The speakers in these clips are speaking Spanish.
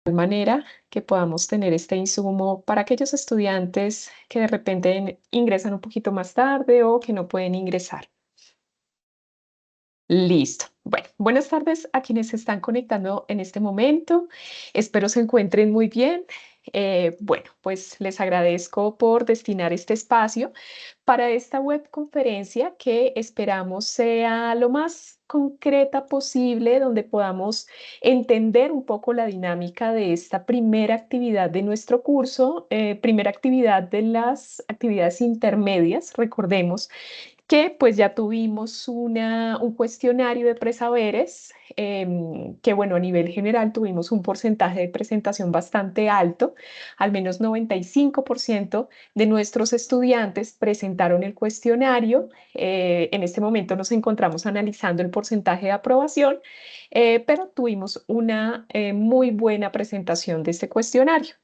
manera que podamos tener este insumo para aquellos estudiantes que de repente ingresan un poquito más tarde o que no pueden ingresar. Listo. Bueno, buenas tardes a quienes se están conectando en este momento. Espero se encuentren muy bien. Bueno, pues les agradezco por destinar este espacio para esta webconferencia que esperamos sea lo más concreta posible, donde podamos entender un poco la dinámica de esta primera actividad de nuestro curso, primera actividad de las actividades intermedias. Recordemos que pues ya tuvimos un cuestionario de presaberes, que bueno, a nivel general tuvimos un porcentaje de presentación bastante alto, al menos 95% de nuestros estudiantes presentaron el cuestionario. En este momento nos encontramos analizando el porcentaje de aprobación, pero tuvimos una muy buena presentación de este cuestionario.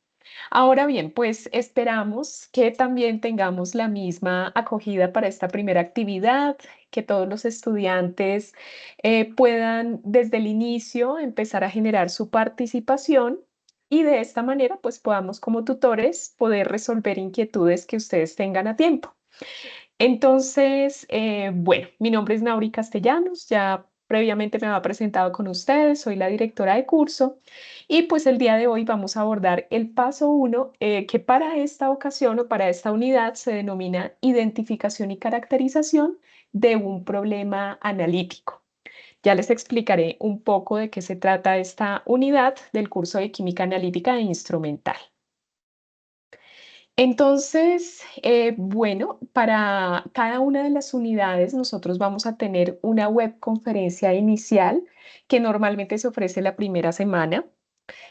Ahora bien, pues esperamos que también tengamos la misma acogida para esta primera actividad, que todos los estudiantes puedan desde el inicio empezar a generar su participación y de esta manera pues podamos como tutores poder resolver inquietudes que ustedes tengan a tiempo. Entonces, bueno, mi nombre es Nauri Castellanos, ya previamente me había presentado con ustedes, soy la directora de curso y pues el día de hoy vamos a abordar el paso uno, que para esta ocasión o para esta unidad se denomina identificación y caracterización de un problema analítico. Ya les explicaré un poco de qué se trata esta unidad del curso de química analítica e instrumental. Entonces, bueno, para cada una de las unidades nosotros vamos a tener una webconferencia inicial que normalmente se ofrece la primera semana.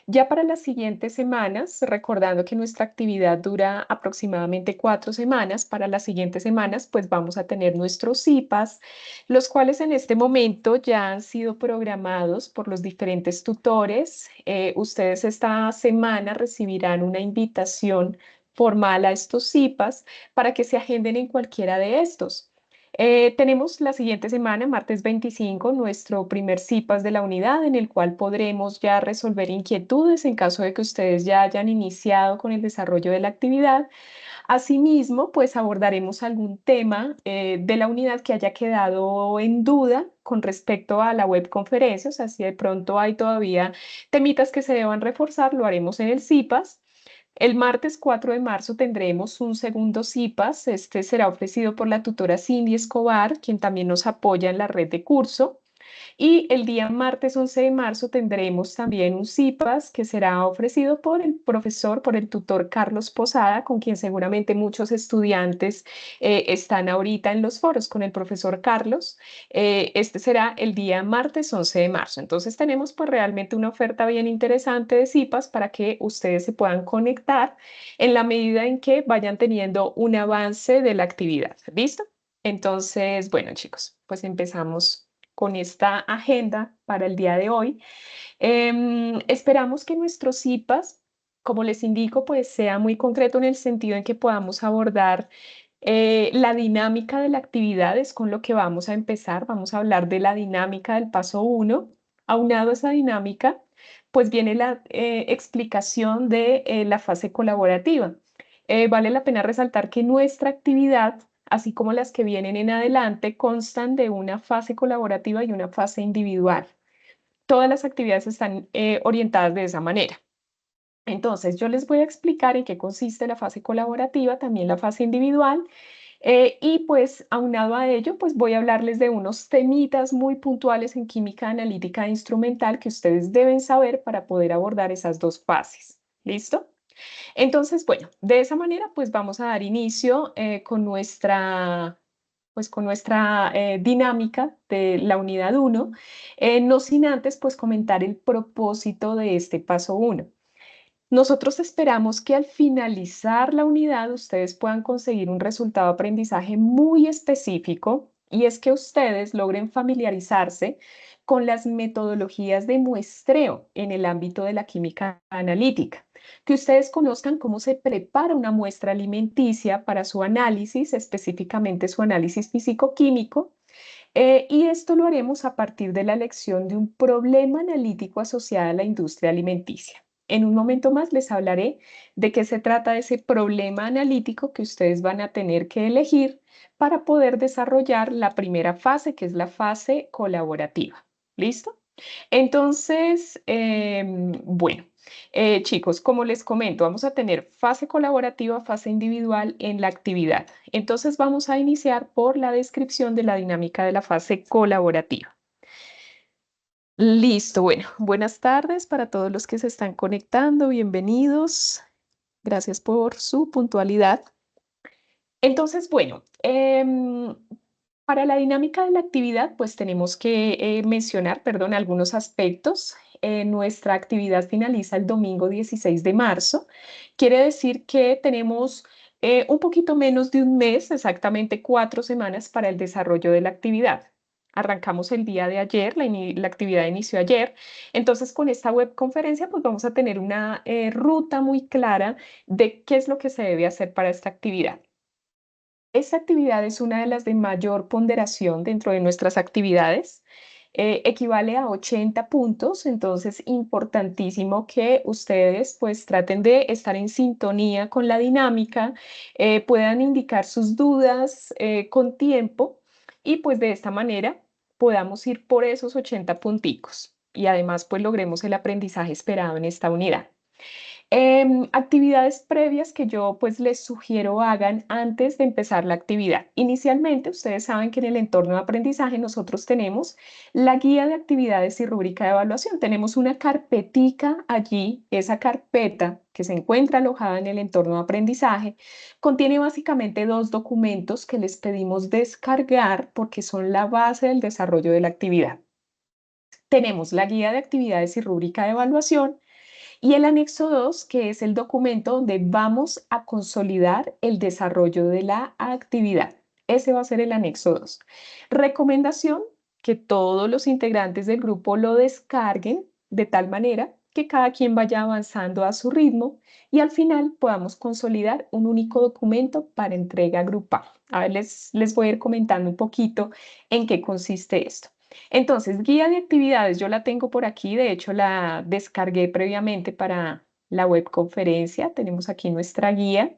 Ya para las siguientes semanas, recordando que nuestra actividad dura aproximadamente 4 semanas, para las siguientes semanas pues vamos a tener nuestros CIPAS, los cuales en este momento ya han sido programados por los diferentes tutores. Ustedes esta semana recibirán una invitación formal a estos CIPAS para que se agenden en cualquiera de estos. Tenemos la siguiente semana, martes 25, nuestro primer CIPAS de la unidad, en el cual podremos ya resolver inquietudes en caso de que ustedes ya hayan iniciado con el desarrollo de la actividad. Asimismo, pues abordaremos algún tema de la unidad que haya quedado en duda con respecto a la webconferencia, o sea, si de pronto hay todavía temitas que se deban reforzar, lo haremos en el CIPAS. El martes 4 de marzo tendremos un segundo CIPAS. Este será ofrecido por la tutora Cindy Escobar, quien también nos apoya en la red de curso. Y el día martes 11 de marzo tendremos también un CIPAS que será ofrecido por el profesor, por el tutor Carlos Posada, con quien seguramente muchos estudiantes están ahorita en los foros con el profesor Carlos. Este será el día martes 11 de marzo. Entonces tenemos pues realmente una oferta bien interesante de CIPAS para que ustedes se puedan conectar en la medida en que vayan teniendo un avance de la actividad. ¿Listo? Entonces, bueno, chicos, pues empezamos con esta agenda para el día de hoy. Esperamos que nuestros CIPAS, como les indico, pues sea muy concreto en el sentido en que podamos abordar la dinámica de la actividad. Es con lo que vamos a empezar. Vamos a hablar de la dinámica del paso uno. Aunado a esa dinámica, pues viene la explicación de la fase colaborativa. Vale la pena resaltar que nuestra actividad, así como las que vienen en adelante, constan de una fase colaborativa y una fase individual. Todas las actividades están orientadas de esa manera. Entonces, yo les voy a explicar en qué consiste la fase colaborativa, también la fase individual, y pues aunado a ello, pues voy a hablarles de unos temitas muy puntuales en química analítica e instrumental que ustedes deben saber para poder abordar esas dos fases. ¿Listo? Entonces, bueno, de esa manera, pues vamos a dar inicio con nuestra dinámica de la unidad uno, no sin antes, pues comentar el propósito de este paso uno. Nosotros esperamos que al finalizar la unidad ustedes puedan conseguir un resultado de aprendizaje muy específico y es que ustedes logren familiarizarse con las metodologías de muestreo en el ámbito de la química analítica, que ustedes conozcan cómo se prepara una muestra alimenticia para su análisis, específicamente su análisis físico-químico, y esto lo haremos a partir de la elección de un problema analítico asociado a la industria alimenticia. En un momento más les hablaré de qué se trata ese problema analítico que ustedes van a tener que elegir para poder desarrollar la primera fase, que es la fase colaborativa. ¿Listo? Entonces, bueno, chicos, como les comento, vamos a tener fase colaborativa, fase individual en la actividad. Entonces, vamos a iniciar por la descripción de la dinámica de la fase colaborativa. Listo, bueno, buenas tardes para todos los que se están conectando, bienvenidos. Gracias por su puntualidad. Entonces, bueno, para la dinámica de la actividad, pues tenemos que mencionar, perdón, algunos aspectos. Nuestra actividad finaliza el domingo 16 de marzo. Quiere decir que tenemos un poquito menos de un mes, exactamente 4 semanas para el desarrollo de la actividad. Arrancamos el día de ayer, la actividad inició ayer. Entonces, con esta webconferencia, pues vamos a tener una ruta muy clara de qué es lo que se debe hacer para esta actividad. Esta actividad es una de las de mayor ponderación dentro de nuestras actividades. Equivale a 80 puntos, entonces importantísimo que ustedes pues traten de estar en sintonía con la dinámica, puedan indicar sus dudas con tiempo y pues de esta manera podamos ir por esos 80 punticos y además pues logremos el aprendizaje esperado en esta unidad. Actividades previas que yo pues les sugiero hagan antes de empezar la actividad. Inicialmente, ustedes saben que en el entorno de aprendizaje nosotros tenemos la guía de actividades y rúbrica de evaluación. Tenemos una carpetica allí, esa carpeta que se encuentra alojada en el entorno de aprendizaje, contiene básicamente 2 documentos que les pedimos descargar porque son la base del desarrollo de la actividad. Tenemos la guía de actividades y rúbrica de evaluación y el anexo 2, que es el documento donde vamos a consolidar el desarrollo de la actividad. Ese va a ser el anexo 2. Recomendación, que todos los integrantes del grupo lo descarguen de tal manera que cada quien vaya avanzando a su ritmo y al final podamos consolidar un único documento para entrega grupal. A ver, les voy a ir comentando un poquito en qué consiste esto. Entonces, guía de actividades, yo la tengo por aquí, de hecho la descargué previamente para la webconferencia. Tenemos aquí nuestra guía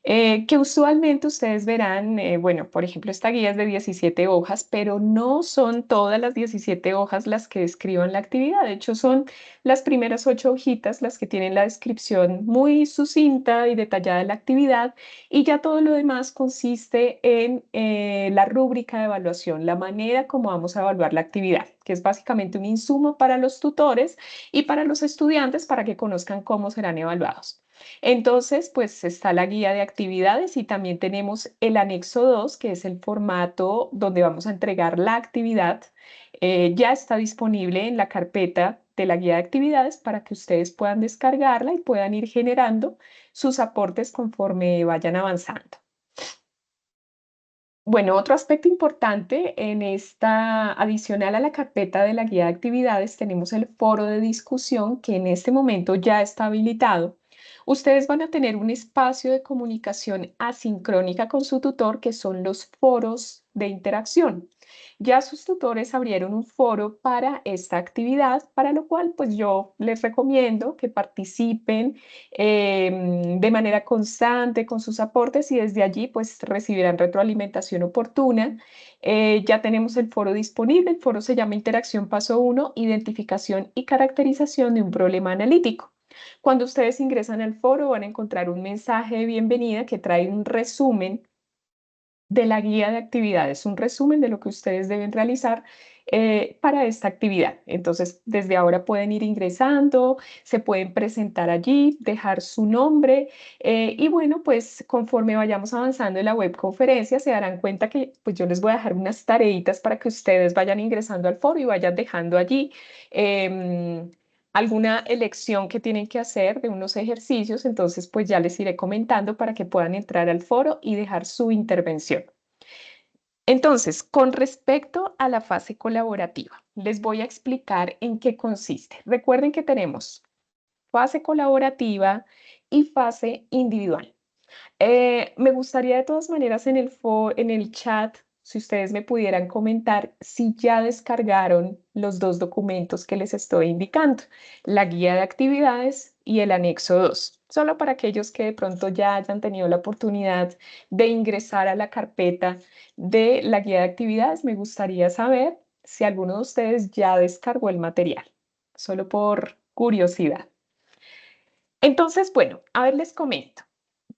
que usualmente ustedes verán, bueno, por ejemplo, esta guía es de 17 hojas, pero no son todas las 17 hojas las que describan la actividad. De hecho, son las primeras 8 hojitas las que tienen la descripción muy sucinta y detallada de la actividad, y ya todo lo demás consiste en la rúbrica de evaluación, la manera como vamos a evaluar la actividad, que es básicamente un insumo para los tutores y para los estudiantes para que conozcan cómo serán evaluados. Entonces, pues está la guía de actividades y también tenemos el anexo 2, que es el formato donde vamos a entregar la actividad. Ya está disponible en la carpeta de la guía de actividades para que ustedes puedan descargarla y puedan ir generando sus aportes conforme vayan avanzando. Bueno, otro aspecto importante en esta, adicional a la carpeta de la guía de actividades, tenemos el foro de discusión que en este momento ya está habilitado. Ustedes van a tener un espacio de comunicación asincrónica con su tutor, que son los foros de interacción. Ya sus tutores abrieron un foro para esta actividad, para lo cual pues yo les recomiendo que participen de manera constante con sus aportes y desde allí pues recibirán retroalimentación oportuna. Ya tenemos el foro disponible, el foro se llama Interacción Paso 1, Identificación y Caracterización de un problema analítico. Cuando ustedes ingresan al foro van a encontrar un mensaje de bienvenida que trae un resumen de la guía de actividades, un resumen de lo que ustedes deben realizar para esta actividad. Entonces, desde ahora pueden ir ingresando, se pueden presentar allí, dejar su nombre y bueno, pues conforme vayamos avanzando en la webconferencia se darán cuenta que pues yo les voy a dejar unas tareitas para que ustedes vayan ingresando al foro y vayan dejando allí alguna elección que tienen que hacer de unos ejercicios, entonces pues ya les iré comentando para que puedan entrar al foro y dejar su intervención. Entonces, con respecto a la fase colaborativa, les voy a explicar en qué consiste. Recuerden que tenemos fase colaborativa y fase individual. Me gustaría de todas maneras en el chat, si ustedes me pudieran comentar si ya descargaron los 2 documentos que les estoy indicando, la guía de actividades y el anexo 2. Solo para aquellos que de pronto ya hayan tenido la oportunidad de ingresar a la carpeta de la guía de actividades, me gustaría saber si alguno de ustedes ya descargó el material, solo por curiosidad. Entonces, bueno, a ver, les comento.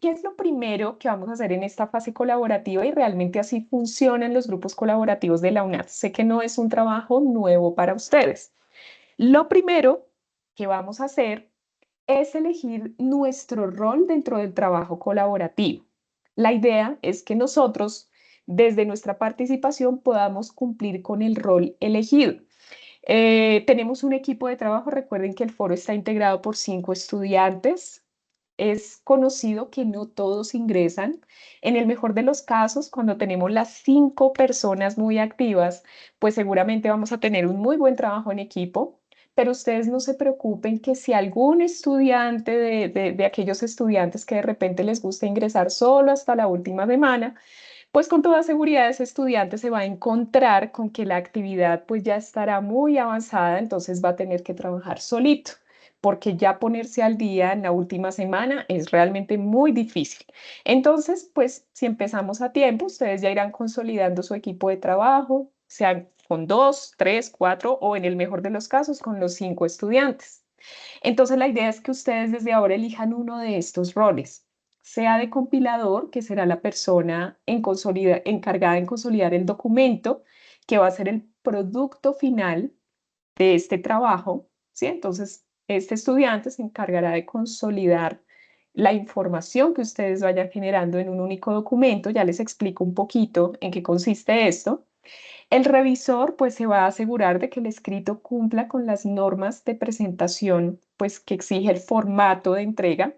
¿Qué es lo primero que vamos a hacer en esta fase colaborativa? Y realmente así funcionan los grupos colaborativos de la UNAD. Sé que no es un trabajo nuevo para ustedes. Lo primero que vamos a hacer es elegir nuestro rol dentro del trabajo colaborativo. La idea es que nosotros, desde nuestra participación, podamos cumplir con el rol elegido. Tenemos un equipo de trabajo. Recuerden que el foro está integrado por 5 estudiantes. Es conocido que no todos ingresan. En el mejor de los casos, cuando tenemos las 5 personas muy activas, pues seguramente vamos a tener un muy buen trabajo en equipo. Pero ustedes no se preocupen que si algún estudiante de aquellos estudiantes que de repente les gusta ingresar solo hasta la última semana, pues con toda seguridad ese estudiante se va a encontrar con que la actividad pues ya estará muy avanzada, entonces va a tener que trabajar solito, porque ya ponerse al día en la última semana es realmente muy difícil. Entonces, pues si empezamos a tiempo, ustedes ya irán consolidando su equipo de trabajo, sean con 2, 3, 4 o en el mejor de los casos con los 5 estudiantes. Entonces, la idea es que ustedes desde ahora elijan uno de estos roles, sea de compilador, que será la persona encargada en consolidar el documento, que va a ser el producto final de este trabajo, ¿sí? Entonces, este estudiante se encargará de consolidar la información que ustedes vayan generando en un único documento. Ya les explico un poquito en qué consiste esto. El revisor pues se va a asegurar de que el escrito cumpla con las normas de presentación pues que exige el formato de entrega,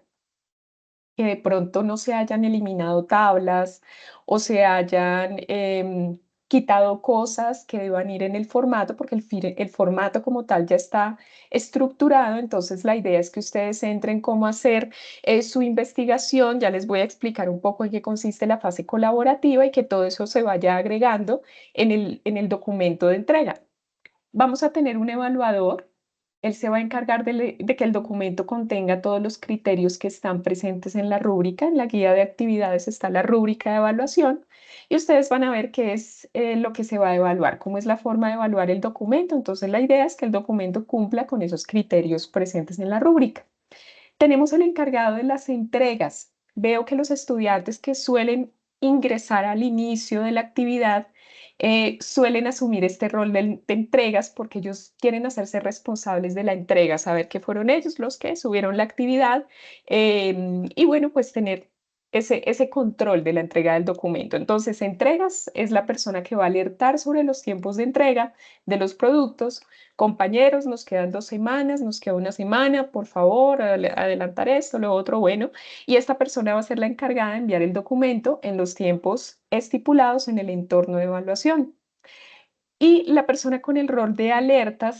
que de pronto no se hayan eliminado tablas o se hayan quitado cosas que deban ir en el formato, porque el formato como tal ya está estructurado. Entonces la idea es que ustedes entren cómo hacer su investigación. Ya les voy a explicar un poco en qué consiste la fase colaborativa y que todo eso se vaya agregando en el documento de entrega. Vamos a tener un evaluador. Él se va a encargar de que el documento contenga todos los criterios que están presentes en la rúbrica. En la guía de actividades está la rúbrica de evaluación y ustedes van a ver qué es lo que se va a evaluar, cómo es la forma de evaluar el documento. Entonces, la idea es que el documento cumpla con esos criterios presentes en la rúbrica. Tenemos el encargado de las entregas. Veo que los estudiantes que suelen ingresar al inicio de la actividad suelen asumir este rol de entregas porque ellos quieren hacerse responsables de la entrega, saber que fueron ellos los que subieron la actividad y bueno, pues tener ese control de la entrega del documento. Entonces, entregas es la persona que va a alertar sobre los tiempos de entrega de los productos. Compañeros, nos quedan 2 semanas, nos queda una semana, por favor, adelantar esto, lo otro, bueno. Y esta persona va a ser la encargada de enviar el documento en los tiempos estipulados en el entorno de evaluación. Y la persona con el rol de alerta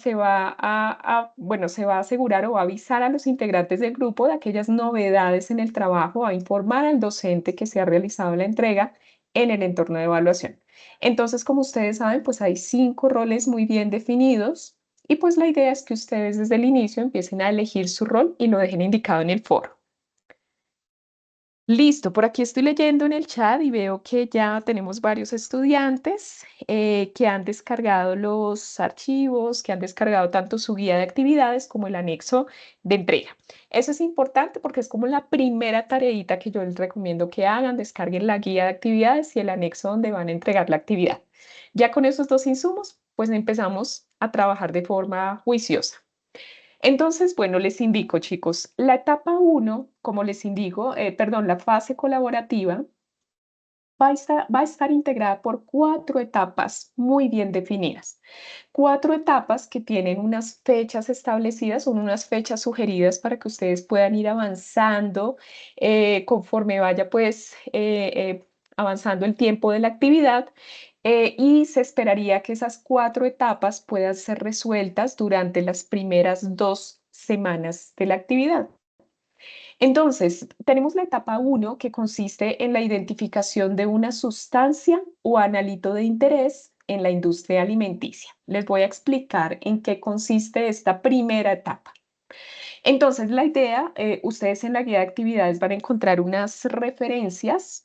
bueno, se va a asegurar o va a avisar a los integrantes del grupo de aquellas novedades en el trabajo, va a informar al docente que se ha realizado la entrega en el entorno de evaluación. Entonces, como ustedes saben, pues hay 5 roles muy bien definidos y pues la idea es que ustedes desde el inicio empiecen a elegir su rol y lo dejen indicado en el foro. Listo, por aquí estoy leyendo en el chat y veo que ya tenemos varios estudiantes que han descargado los archivos, que han descargado tanto su guía de actividades como el anexo de entrega. Eso es importante porque es como la primera tareita que yo les recomiendo que hagan, descarguen la guía de actividades y el anexo donde van a entregar la actividad. Ya con esos 2 insumos, pues empezamos a trabajar de forma juiciosa. Entonces, bueno, les indico, chicos, la etapa 1, como les indico, perdón, la fase colaborativa va a estar integrada por 4 etapas muy bien definidas. 4 etapas que tienen unas fechas establecidas, son unas fechas sugeridas para que ustedes puedan ir avanzando conforme vaya pues avanzando el tiempo de la actividad. Y se esperaría que esas 4 etapas puedan ser resueltas durante las primeras 2 semanas de la actividad. Entonces, tenemos la etapa 1 que consiste en la identificación de una sustancia o analito de interés en la industria alimenticia. Les voy a explicar en qué consiste esta primera etapa. Entonces, la idea, ustedes en la guía de actividades van a encontrar unas referencias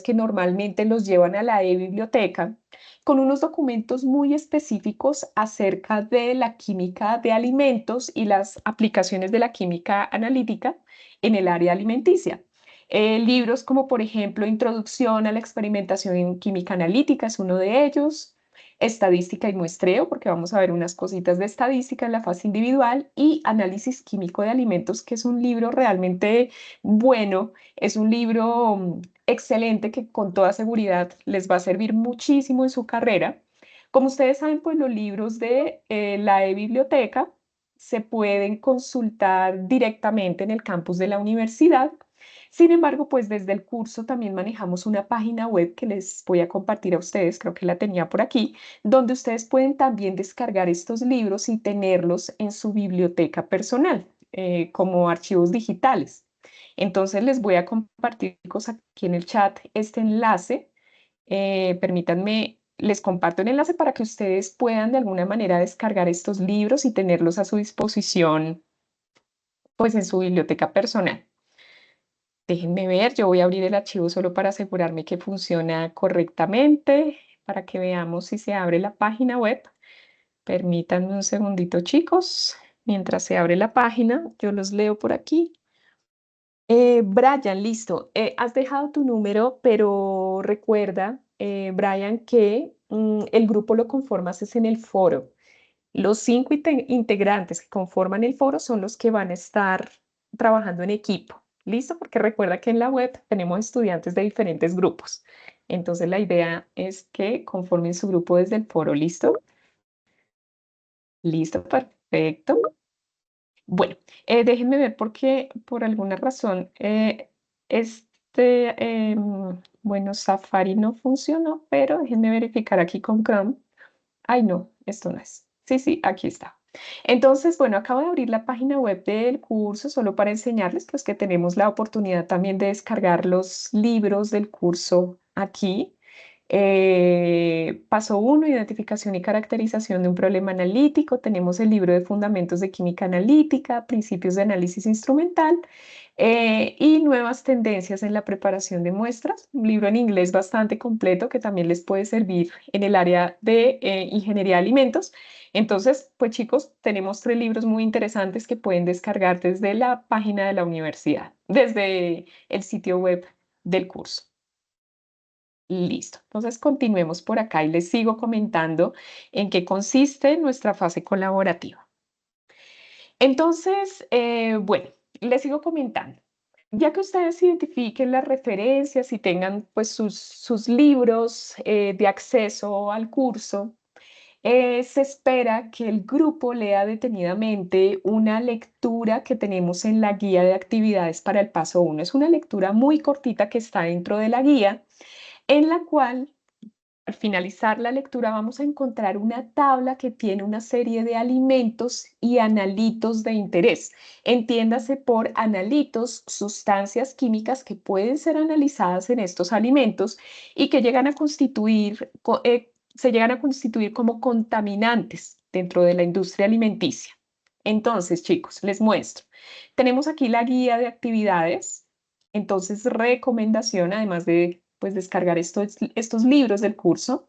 que normalmente los llevan a la e-biblioteca, con unos documentos muy específicos acerca de la química de alimentos y las aplicaciones de la química analítica en el área alimenticia. Libros como, por ejemplo, Introducción a la experimentación en química analítica es uno de ellos. Estadística y muestreo, porque vamos a ver unas cositas de estadística en la fase individual, y análisis químico de alimentos, que es un libro realmente bueno, es un libro excelente que con toda seguridad les va a servir muchísimo en su carrera. Como ustedes saben, pues los libros de la e-biblioteca se pueden consultar directamente en el campus de la universidad. Sin embargo, pues desde el curso también manejamos una página web que les voy a compartir a ustedes, creo que la tenía por aquí, donde ustedes pueden también descargar estos libros y tenerlos en su biblioteca personal, como archivos digitales. Entonces les voy a compartir chicos, aquí en el chat este enlace. Permítanme, les comparto el enlace para que ustedes puedan de alguna manera descargar estos libros y tenerlos a su disposición, pues en su biblioteca personal. Déjenme ver, yo voy a abrir el archivo solo para asegurarme que funciona correctamente, para que veamos si se abre la página web. Permítanme un segundito, chicos. Mientras se abre la página, yo los leo por aquí. Brian, listo. Has dejado tu número, pero recuerda, Brian, que el grupo lo conformas es en el foro. Los 5 integrantes que conforman el foro son los que van a estar trabajando en equipo. ¿Listo? Porque recuerda que en la web tenemos estudiantes de diferentes grupos. Entonces la idea es que conformen su grupo desde el foro. ¿Listo? Listo, perfecto. Bueno, déjenme ver porque por alguna razón bueno, Safari no funcionó, pero déjenme verificar aquí con Chrome. Ay, no, esto no es. Sí, sí, aquí está. Entonces, bueno, acabo de abrir la página web del curso solo para enseñarles pues, que tenemos la oportunidad también de descargar los libros del curso aquí. Paso 1, identificación y caracterización de un problema analítico. Tenemos el libro de Fundamentos de Química Analítica, Principios de Análisis Instrumental y Nuevas Tendencias en la Preparación de Muestras. Un libro en inglés bastante completo que también les puede servir en el área de Ingeniería de Alimentos. Entonces, pues chicos, tenemos 3 libros muy interesantes que pueden descargar desde la página de la universidad, desde el sitio web del curso. Listo. Entonces continuemos por acá y les sigo comentando en qué consiste nuestra fase colaborativa. Entonces, bueno, les sigo comentando. Ya que ustedes identifiquen las referencias y tengan pues sus libros de acceso al curso, se espera que el grupo lea detenidamente una lectura que tenemos en la guía de actividades para el paso 1. Es una lectura muy cortita que está dentro de la guía, en la cual al finalizar la lectura vamos a encontrar una tabla que tiene una serie de alimentos y analitos de interés. Entiéndase por analitos, sustancias químicas que pueden ser analizadas en estos alimentos y que llegan a se llegan a constituir como contaminantes dentro de la industria alimenticia. Entonces, chicos, les muestro. Tenemos aquí la guía de actividades. Entonces, recomendación, además de pues, descargar estos libros del curso,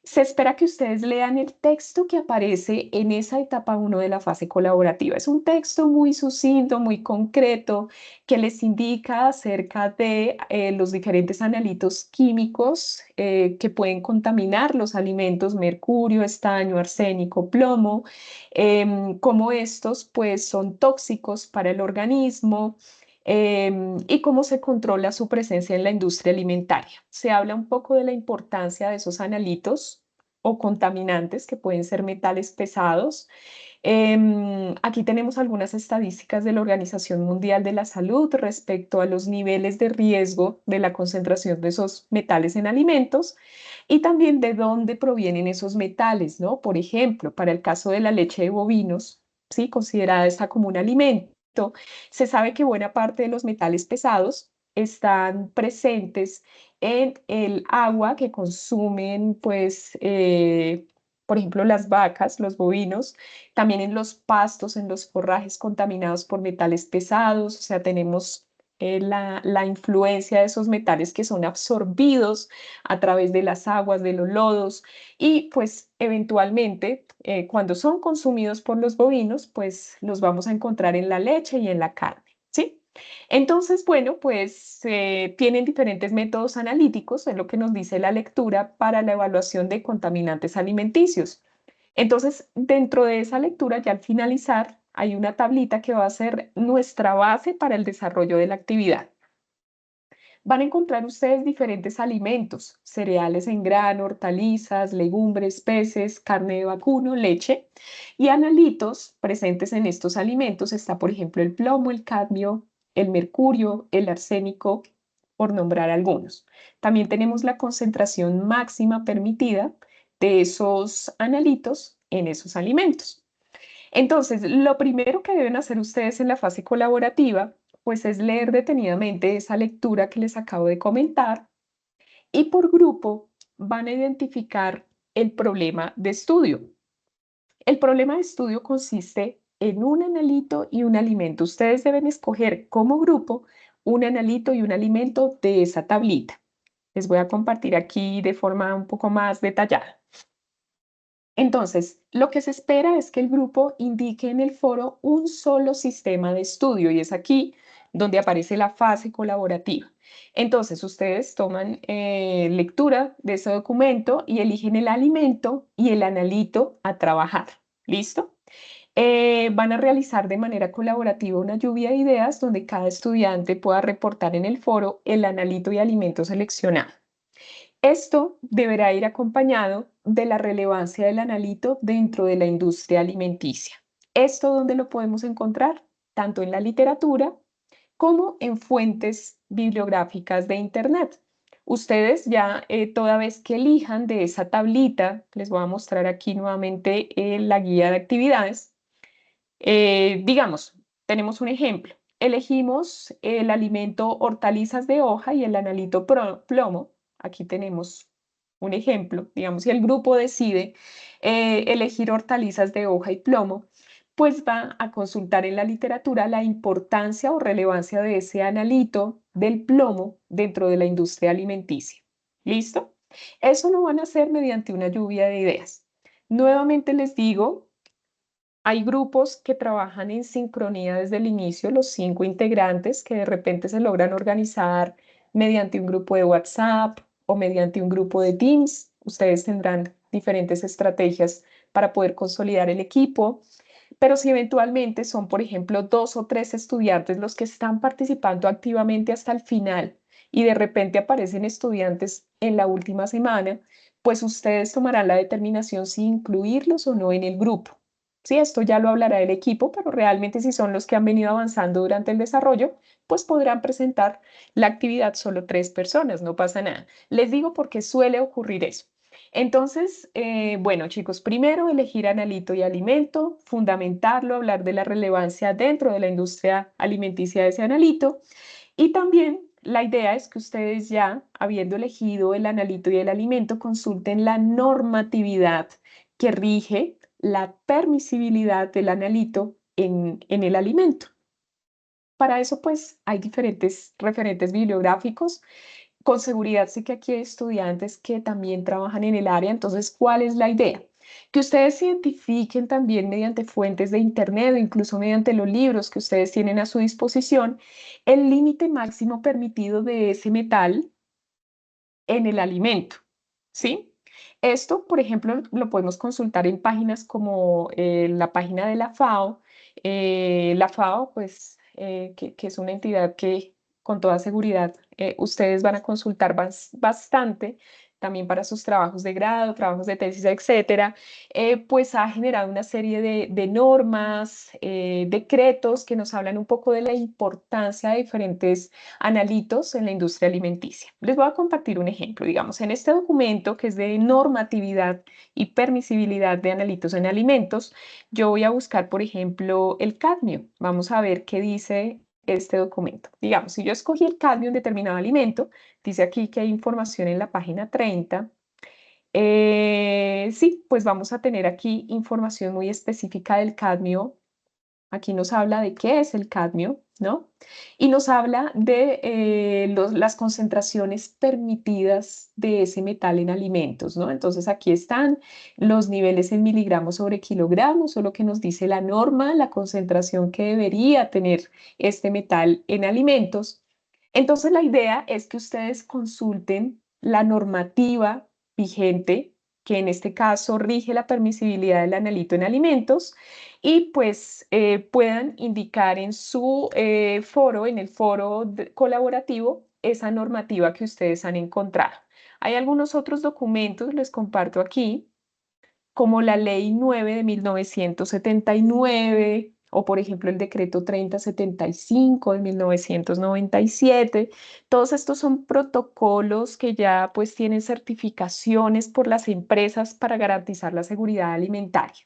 se espera que ustedes lean el texto que aparece en esa etapa 1 de la fase colaborativa. Es un texto muy sucinto, muy concreto, que les indica acerca de los diferentes analitos químicos que pueden contaminar los alimentos, mercurio, estaño, arsénico, plomo, cómo estos pues son tóxicos para el organismo, y cómo se controla su presencia en la industria alimentaria. Se habla un poco de la importancia de esos analitos o contaminantes que pueden ser metales pesados. Aquí tenemos algunas estadísticas de la Organización Mundial de la Salud respecto a los niveles de riesgo de la concentración de esos metales en alimentos y también de dónde provienen esos metales, ¿no? Por ejemplo, para el caso de la leche de bovinos, ¿sí? Considerada esta como un alimento, se sabe que buena parte de los metales pesados están presentes en el agua que consumen, pues, por ejemplo, las vacas, los bovinos, también en los pastos, en los forrajes contaminados por metales pesados, o sea, tenemos la influencia de esos metales que son absorbidos a través de las aguas, de los lodos, y pues eventualmente cuando son consumidos por los bovinos, pues los vamos a encontrar en la leche y en la carne, ¿sí? Entonces, bueno, pues tienen diferentes métodos analíticos, es lo que nos dice la lectura para la evaluación de contaminantes alimenticios. Entonces, dentro de esa lectura, ya al finalizar, hay una tablita que va a ser nuestra base para el desarrollo de la actividad. Van a encontrar ustedes diferentes alimentos, cereales en grano, hortalizas, legumbres, peces, carne de vacuno, leche y analitos presentes en estos alimentos. Está, por ejemplo, el plomo, el cadmio, el mercurio, el arsénico, por nombrar algunos. También tenemos la concentración máxima permitida de esos analitos en esos alimentos. Entonces, lo primero que deben hacer ustedes en la fase colaborativa, pues es leer detenidamente esa lectura que les acabo de comentar y por grupo van a identificar el problema de estudio. El problema de estudio consiste en un analito y un alimento. Ustedes deben escoger como grupo un analito y un alimento de esa tablita. Les voy a compartir aquí de forma un poco más detallada. Entonces, lo que se espera es que el grupo indique en el foro un solo sistema de estudio y es aquí donde aparece la fase colaborativa. Entonces, ustedes toman lectura de ese documento y eligen el alimento y el analito a trabajar. ¿Listo? Van a realizar de manera colaborativa una lluvia de ideas donde cada estudiante pueda reportar en el foro el analito y alimento seleccionado. Esto deberá ir acompañado de la relevancia del analito dentro de la industria alimenticia. ¿Esto dónde lo podemos encontrar? Tanto en la literatura como en fuentes bibliográficas de Internet. Ustedes ya toda vez que elijan de esa tablita, les voy a mostrar aquí nuevamente la guía de actividades. Digamos, tenemos un ejemplo. Elegimos el alimento hortalizas de hoja y el analito plomo. Aquí tenemos un ejemplo. Digamos, si el grupo decide elegir hortalizas de hoja y plomo, pues va a consultar en la literatura la importancia o relevancia de ese analito del plomo dentro de la industria alimenticia. ¿Listo? Eso lo van a hacer mediante una lluvia de ideas. Nuevamente les digo, hay grupos que trabajan en sincronía desde el inicio, los 5 integrantes que de repente se logran organizar mediante un grupo de WhatsApp o mediante un grupo de Teams. Ustedes tendrán diferentes estrategias para poder consolidar el equipo, pero si eventualmente son, por ejemplo, 2 o 3 estudiantes los que están participando activamente hasta el final y de repente aparecen estudiantes en la última semana, pues ustedes tomarán la determinación si incluirlos o no en el grupo. Sí, esto ya lo hablará el equipo, pero realmente si son los que han venido avanzando durante el desarrollo, pues podrán presentar la actividad solo 3 personas, no pasa nada. Les digo porque suele ocurrir eso. Entonces, bueno, chicos, primero elegir analito y alimento, fundamentarlo, hablar de la relevancia dentro de la industria alimenticia de ese analito y también la idea es que ustedes ya, habiendo elegido el analito y el alimento, consulten la normatividad que rige la permisibilidad del analito en el alimento. Para eso, pues, hay diferentes referentes bibliográficos. Con seguridad sé que aquí hay estudiantes que también trabajan en el área, entonces, ¿cuál es la idea? Que ustedes identifiquen también mediante fuentes de Internet o incluso mediante los libros que ustedes tienen a su disposición el límite máximo permitido de ese metal en el alimento, ¿sí? Esto, por ejemplo, lo podemos consultar en páginas como la página de la FAO. La FAO, pues, que es una entidad que con toda seguridad ustedes van a consultar bastante también para sus trabajos de grado, trabajos de tesis, etcétera, pues ha generado una serie de normas, decretos que nos hablan un poco de la importancia de diferentes analitos en la industria alimenticia. Les voy a compartir un ejemplo. Digamos, en este documento que es de normatividad y permisibilidad de analitos en alimentos, yo voy a buscar, por ejemplo, el cadmio. Vamos a ver qué dice este documento. Digamos, si yo escogí el cadmio en determinado alimento, dice aquí que hay información en la página 30 Sí, pues vamos a tener aquí información muy específica del cadmio. Aquí nos habla de qué es el cadmio, ¿no? Y nos habla de las concentraciones permitidas de ese metal en alimentos, ¿no? Entonces aquí están los niveles en miligramos sobre kilogramos, o lo que nos dice la norma, la concentración que debería tener este metal en alimentos. Entonces la idea es que ustedes consulten la normativa vigente, que en este caso rige la permisibilidad del analito en alimentos, y pues puedan indicar en su foro, en el foro colaborativo, esa normativa que ustedes han encontrado. Hay algunos otros documentos, les comparto aquí, como la Ley 9 de 1979 o por ejemplo el Decreto 3075 de 1997. Todos estos son protocolos que ya pues tienen certificaciones por las empresas para garantizar la seguridad alimentaria.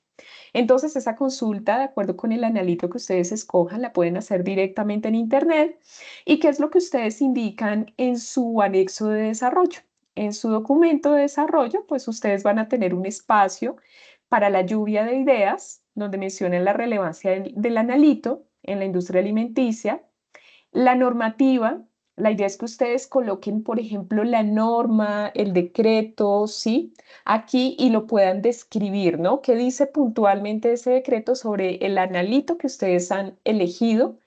Entonces, esa consulta, de acuerdo con el analito que ustedes escojan, la pueden hacer directamente en Internet. ¿Y qué es lo que ustedes indican en su anexo de desarrollo? En su documento de desarrollo, pues ustedes van a tener un espacio para la lluvia de ideas, donde mencionan la relevancia del analito en la industria alimenticia, la normativa. La idea es que ustedes coloquen, por ejemplo, la norma, el decreto, ¿sí? Aquí y lo puedan describir, ¿no? ¿Qué dice puntualmente ese decreto sobre el analito que ustedes han elegido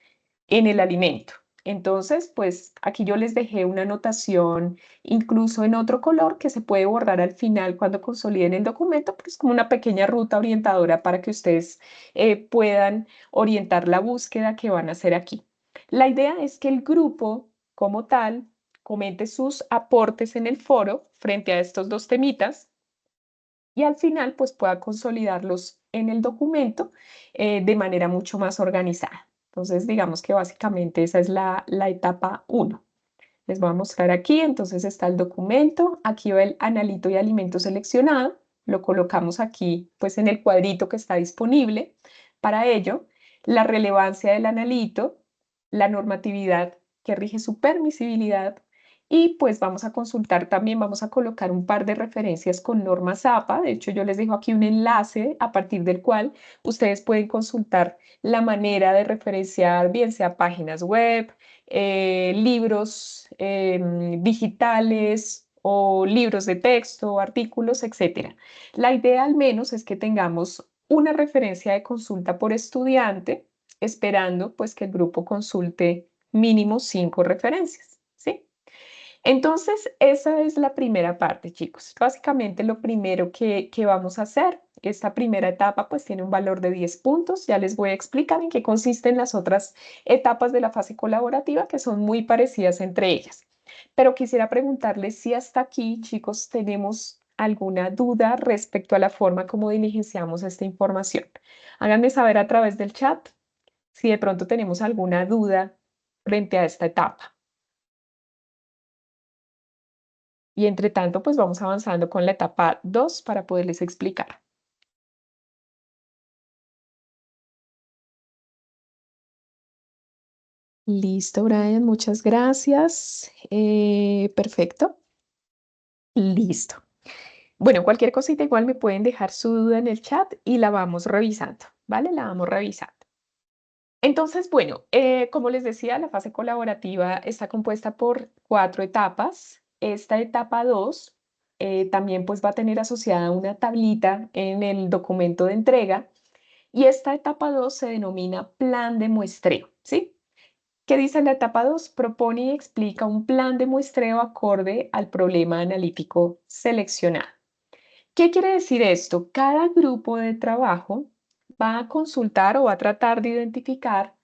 en el alimento? Entonces, pues aquí yo les dejé una anotación incluso en otro color que se puede borrar al final cuando consoliden el documento, pues como una pequeña ruta orientadora para que ustedes puedan orientar la búsqueda que van a hacer aquí. La idea es que el grupo como tal comente sus aportes en el foro frente a estos dos temitas y al final pues pueda consolidarlos en el documento de manera mucho más organizada. Entonces digamos que básicamente esa es la etapa 1. Les voy a mostrar aquí, entonces está el documento, aquí va el analito y alimento seleccionado, lo colocamos aquí pues en el cuadrito que está disponible. Para ello, la relevancia del analito, la normatividad que rige su permisibilidad y pues vamos a consultar también, vamos a colocar un par de referencias con normas APA. De hecho, yo les dejo aquí un enlace a partir del cual ustedes pueden consultar la manera de referenciar, bien sea páginas web, libros digitales o libros de texto, artículos, etcétera. La idea al menos es que tengamos una referencia de consulta por estudiante, esperando pues que el grupo consulte mínimo 5 referencias, ¿sí? Entonces, esa es la primera parte, chicos. Básicamente lo primero que vamos a hacer, esta primera etapa pues tiene un valor de 10 puntos. Ya les voy a explicar en qué consisten las otras etapas de la fase colaborativa, que son muy parecidas entre ellas. Pero quisiera preguntarles si hasta aquí, chicos, tenemos alguna duda respecto a la forma como diligenciamos esta información. Háganme saber a través del chat si de pronto tenemos alguna duda frente a esta etapa. Y entre tanto, pues vamos avanzando con la etapa 2 para poderles explicar. Listo, Brian, muchas gracias. Perfecto. Listo. Bueno, cualquier cosita igual me pueden dejar su duda en el chat y la vamos revisando, ¿vale? La vamos revisando. Entonces, bueno, como les decía, la fase colaborativa está compuesta por 4 etapas. Esta etapa 2 también pues va a tener asociada una tablita en el documento de entrega. Y esta etapa 2 se denomina plan de muestreo, ¿sí? ¿Qué dice la etapa 2? Propone y explica un plan de muestreo acorde al problema analítico seleccionado. ¿Qué quiere decir esto? Cada grupo de trabajo va a consultar o va a tratar de identificar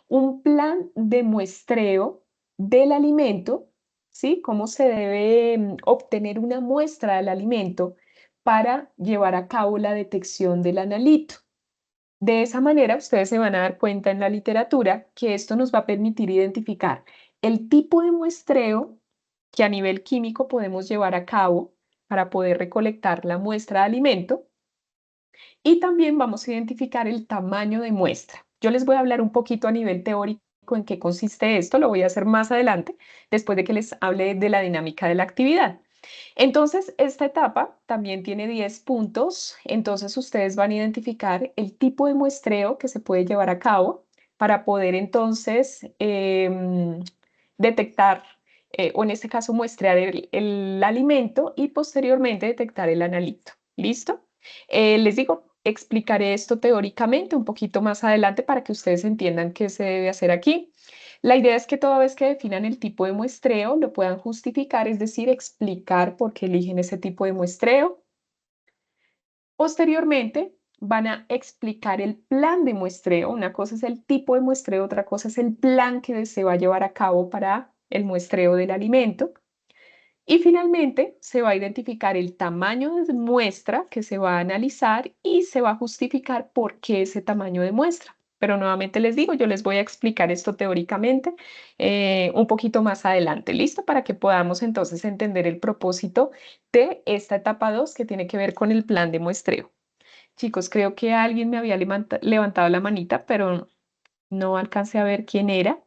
un plan de muestreo del alimento, ¿sí? Cómo se debe obtener una muestra del alimento para llevar a cabo la detección del analito. De esa manera, ustedes se van a dar cuenta en la literatura que esto nos va a permitir identificar el tipo de muestreo que a nivel químico podemos llevar a cabo para poder recolectar la muestra de alimento y también vamos a identificar el tamaño de muestra. Yo les voy a hablar un poquito a nivel teórico en qué consiste esto, lo voy a hacer más adelante, después de que les hable de la dinámica de la actividad. Entonces, esta etapa también tiene 10 puntos. Entonces, ustedes van a identificar el tipo de muestreo que se puede llevar a cabo para poder entonces detectar, o en este caso muestrear el alimento y posteriormente detectar el analito. ¿Listo? Les digo, explicaré esto teóricamente un poquito más adelante para que ustedes entiendan qué se debe hacer aquí. La idea es que toda vez que definan el tipo de muestreo lo puedan justificar, es decir, explicar por qué eligen ese tipo de muestreo. Posteriormente, van a explicar el plan de muestreo. Una cosa es el tipo de muestreo, otra cosa es el plan que se va a llevar a cabo para el muestreo del alimento. Y finalmente, se va a identificar el tamaño de muestra que se va a analizar y se va a justificar por qué ese tamaño de muestra. Pero nuevamente les digo, yo les voy a explicar esto teóricamente un poquito más adelante, ¿listo? Para que podamos entonces entender el propósito de esta etapa 2 que tiene que ver con el plan de muestreo. Chicos, creo que alguien me había levantado la manita, pero no alcancé a ver quién era.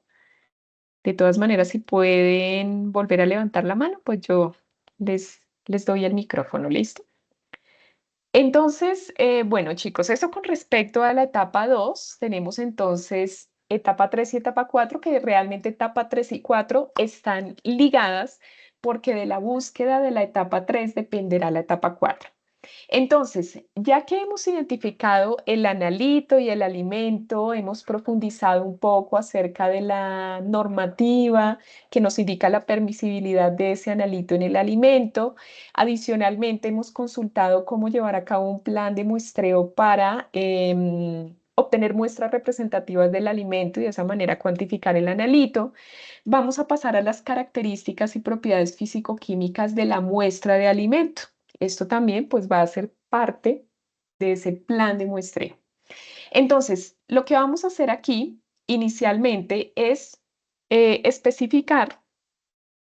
De todas maneras, si pueden volver a levantar la mano, pues yo les doy el micrófono, ¿listo? Entonces, bueno, chicos, eso con respecto a la etapa 2, tenemos entonces etapa 3 y etapa 4, que realmente etapa 3 y 4 están ligadas porque de la búsqueda de la etapa 3 dependerá la etapa 4. Entonces, ya que hemos identificado el analito y el alimento, hemos profundizado un poco acerca de la normativa que nos indica la permisibilidad de ese analito en el alimento. Adicionalmente, hemos consultado cómo llevar a cabo un plan de muestreo para obtener muestras representativas del alimento y de esa manera cuantificar el analito. Vamos a pasar a las características y propiedades físico-químicas de la muestra de alimento. Esto también pues va a ser parte de ese plan de muestreo. Entonces, lo que vamos a hacer aquí inicialmente es especificar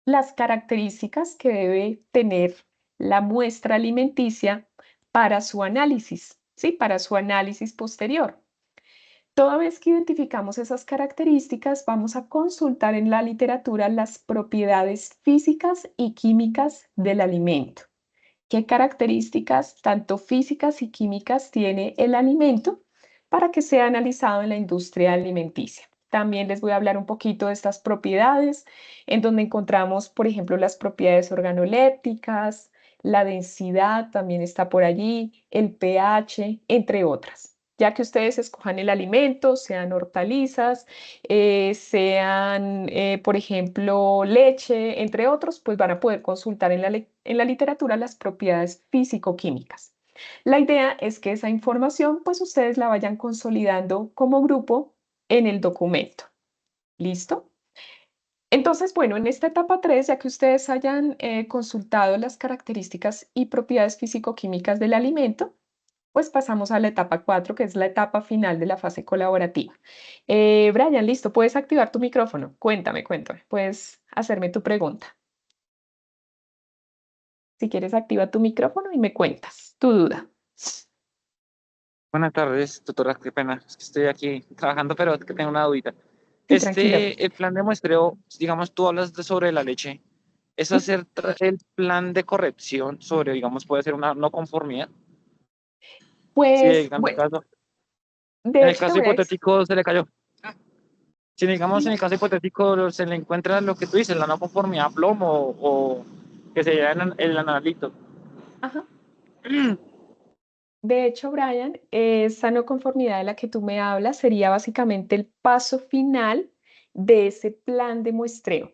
las características que debe tener la muestra alimenticia para su análisis, ¿sí? Para su análisis posterior. Toda vez que identificamos esas características, vamos a consultar en la literatura las propiedades físicas y químicas del alimento. ¿Qué características, tanto físicas y químicas, tiene el alimento para que sea analizado en la industria alimenticia? También les voy a hablar un poquito de estas propiedades, en donde encontramos, por ejemplo, las propiedades organolépticas, la densidad también está por allí, el pH, entre otras. Ya que ustedes escojan el alimento, sean hortalizas, sean, por ejemplo, leche, entre otros, pues van a poder consultar en la literatura las propiedades físico-químicas. La idea es que esa información, pues ustedes la vayan consolidando como grupo en el documento. ¿Listo? Entonces, bueno, en esta etapa 3, ya que ustedes hayan consultado las características y propiedades físico-químicas del alimento, pues pasamos a la etapa 4, que es la etapa final de la fase colaborativa. Brian, listo, puedes activar tu micrófono. Cuéntame, puedes hacerme tu pregunta. Si quieres, activa tu micrófono y me cuentas tu duda. Buenas tardes, tutora, qué pena, es que estoy aquí trabajando, pero es que tengo una dudita. Sí, tranquila. El plan de muestreo, digamos, tú hablas sobre la leche, ¿es hacer el plan de corrección sobre, digamos, puede ser una no conformidad? Si Pues, en el bueno, caso, de en el hecho te caso voy a hipotético se le cayó. Si digamos, en el caso hipotético se le encuentra lo que tú dices, la no conformidad a plomo o que se llama el analito. Ajá. De hecho, Brian, esa no conformidad de la que tú me hablas sería básicamente el paso final de ese plan de muestreo.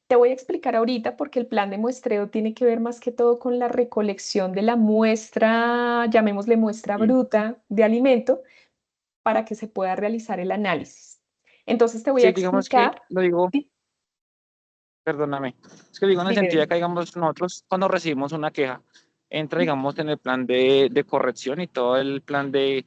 Te voy a explicar ahorita porque el plan de muestreo tiene que ver más que todo con la recolección de la muestra, llamémosle muestra Sí, bruta de alimento, para que se pueda realizar el análisis. Entonces te voy a sí, digamos que explicar. lo digo, Di- perdóname, es que digo en el Dime, sentido de dime. que, digamos, nosotros cuando recibimos una queja, entra, digamos, en el plan de corrección y todo el plan de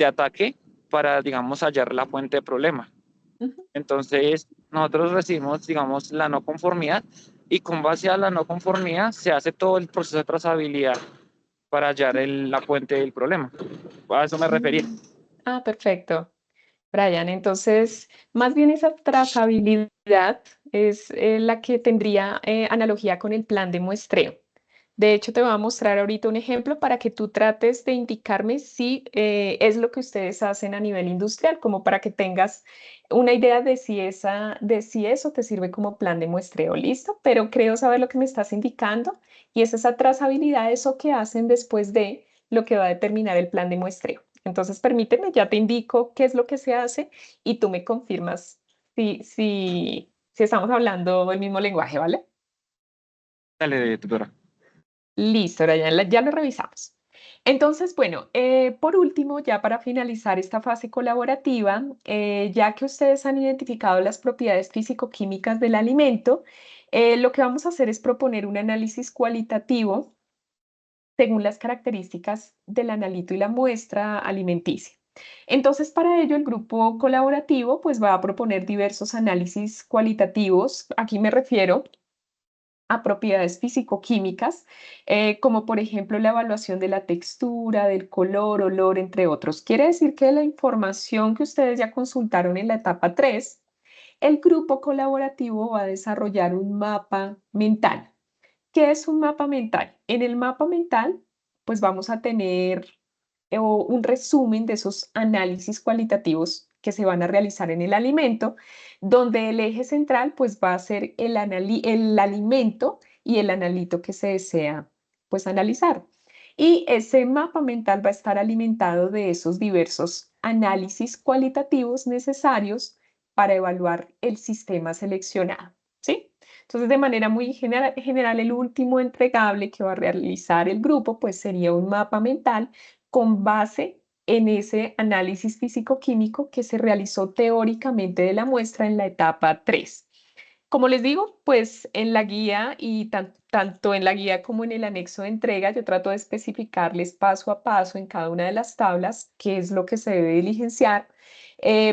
ataque para, digamos, hallar la fuente de problema. Ujú. Entonces, nosotros recibimos, digamos, la no conformidad y con base a la no conformidad se hace todo el proceso de trazabilidad para hallar la fuente del problema. A eso me refería. Mm. Ah, perfecto. Brian, entonces, más bien esa trazabilidad es la que tendría analogía con el plan de muestreo. De hecho, te voy a mostrar ahorita un ejemplo para que tú trates de indicarme si es lo que ustedes hacen a nivel industrial, como para que tengas una idea de si eso te sirve como plan de muestreo, ¿listo? Pero creo saber lo que me estás indicando y es esa trazabilidad, eso que hacen después de lo que va a determinar el plan de muestreo. Entonces, permíteme, ya te indico qué es lo que se hace y tú me confirmas si estamos hablando el mismo lenguaje, ¿vale? Dale, tutora. Listo, ahora ya lo revisamos. Entonces, bueno, por último, ya para finalizar esta fase colaborativa, ya que ustedes han identificado las propiedades físico-químicas del alimento, lo que vamos a hacer es proponer un análisis cualitativo según las características del analito y la muestra alimenticia. Entonces, para ello, el grupo colaborativo pues va a proponer diversos análisis cualitativos. Aquí me refiero a propiedades físico-químicas, como por ejemplo la evaluación de la textura, del color, olor, entre otros. Quiere decir que la información que ustedes ya consultaron en la etapa 3, el grupo colaborativo va a desarrollar un mapa mental. ¿Qué es un mapa mental? En el mapa mental, pues vamos a tener un resumen de esos análisis cualitativos que se van a realizar en el alimento, donde el eje central pues va a ser el alimento y el analito que se desea pues analizar. Y ese mapa mental va a estar alimentado de esos diversos análisis cualitativos necesarios para evaluar el sistema seleccionado, ¿sí? Entonces, de manera muy general, el último entregable que va a realizar el grupo, pues sería un mapa mental con base en ese análisis físico-químico que se realizó teóricamente de la muestra en la etapa 3. Como les digo, pues en la guía y tanto en la guía como en el anexo de entrega, yo trato de especificarles paso a paso en cada una de las tablas qué es lo que se debe diligenciar,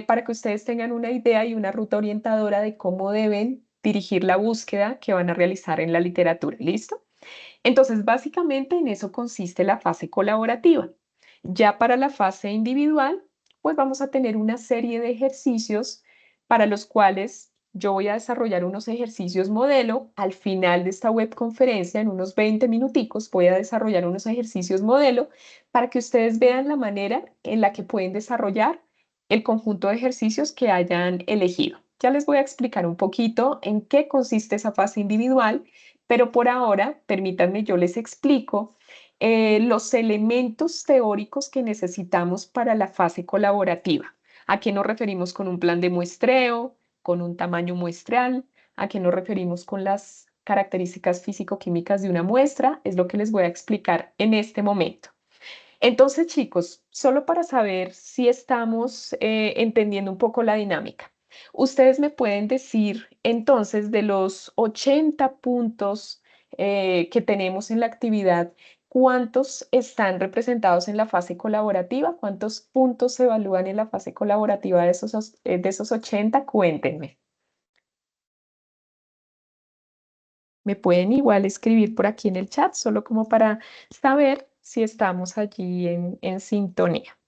para que ustedes tengan una idea y una ruta orientadora de cómo deben dirigir la búsqueda que van a realizar en la literatura. ¿Listo? Entonces, básicamente en eso consiste la fase colaborativa. Ya para la fase individual, pues vamos a tener una serie de ejercicios para los cuales yo voy a desarrollar unos ejercicios modelo. Al final de esta webconferencia, en unos 20 minuticos, voy a desarrollar unos ejercicios modelo para que ustedes vean la manera en la que pueden desarrollar el conjunto de ejercicios que hayan elegido. Ya les voy a explicar un poquito en qué consiste esa fase individual, pero por ahora, permítanme, yo les explico los elementos teóricos que necesitamos para la fase colaborativa. ¿A qué nos referimos con un plan de muestreo, con un tamaño muestral? ¿A qué nos referimos con las características físico-químicas de una muestra? Es lo que les voy a explicar en este momento. Entonces, chicos, solo para saber si estamos entendiendo un poco la dinámica, ustedes me pueden decir entonces de los 80 puntos que tenemos en la actividad, ¿cuántos están representados en la fase colaborativa? ¿Cuántos puntos se evalúan en la fase colaborativa de esos 80? Cuéntenme. Me pueden igual escribir por aquí en el chat, solo como para saber si estamos allí en sintonía.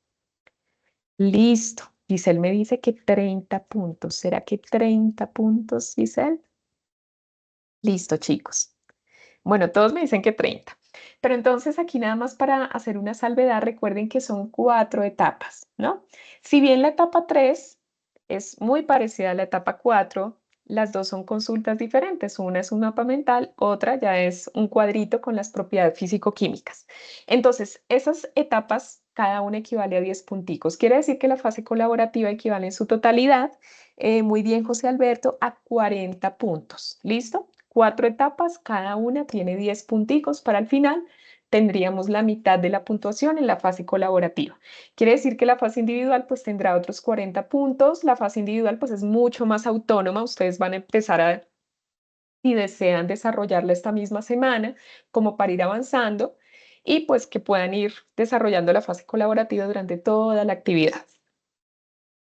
Listo. Giselle me dice que 30 puntos. ¿Será que 30 puntos, Giselle? Listo, chicos. Bueno, todos me dicen que 30. Pero entonces aquí nada más para hacer una salvedad, recuerden que son 4 etapas, ¿no? Si bien la etapa 3 es muy parecida a la etapa 4, las dos son consultas diferentes. Una es un mapa mental, otra ya es un cuadrito con las propiedades físico-químicas. Entonces, esas etapas, cada una equivale a 10 punticos. Quiere decir que la fase colaborativa equivale en su totalidad, muy bien, José Alberto, a 40 puntos. ¿Listo? 4 etapas, cada una tiene 10 punticos. Para el final tendríamos la mitad de la puntuación en la fase colaborativa. Quiere decir que la fase individual pues tendrá otros 40 puntos. La fase individual pues es mucho más autónoma. Ustedes van a empezar a, si desean desarrollarla esta misma semana, como para ir avanzando y pues que puedan ir desarrollando la fase colaborativa durante toda la actividad.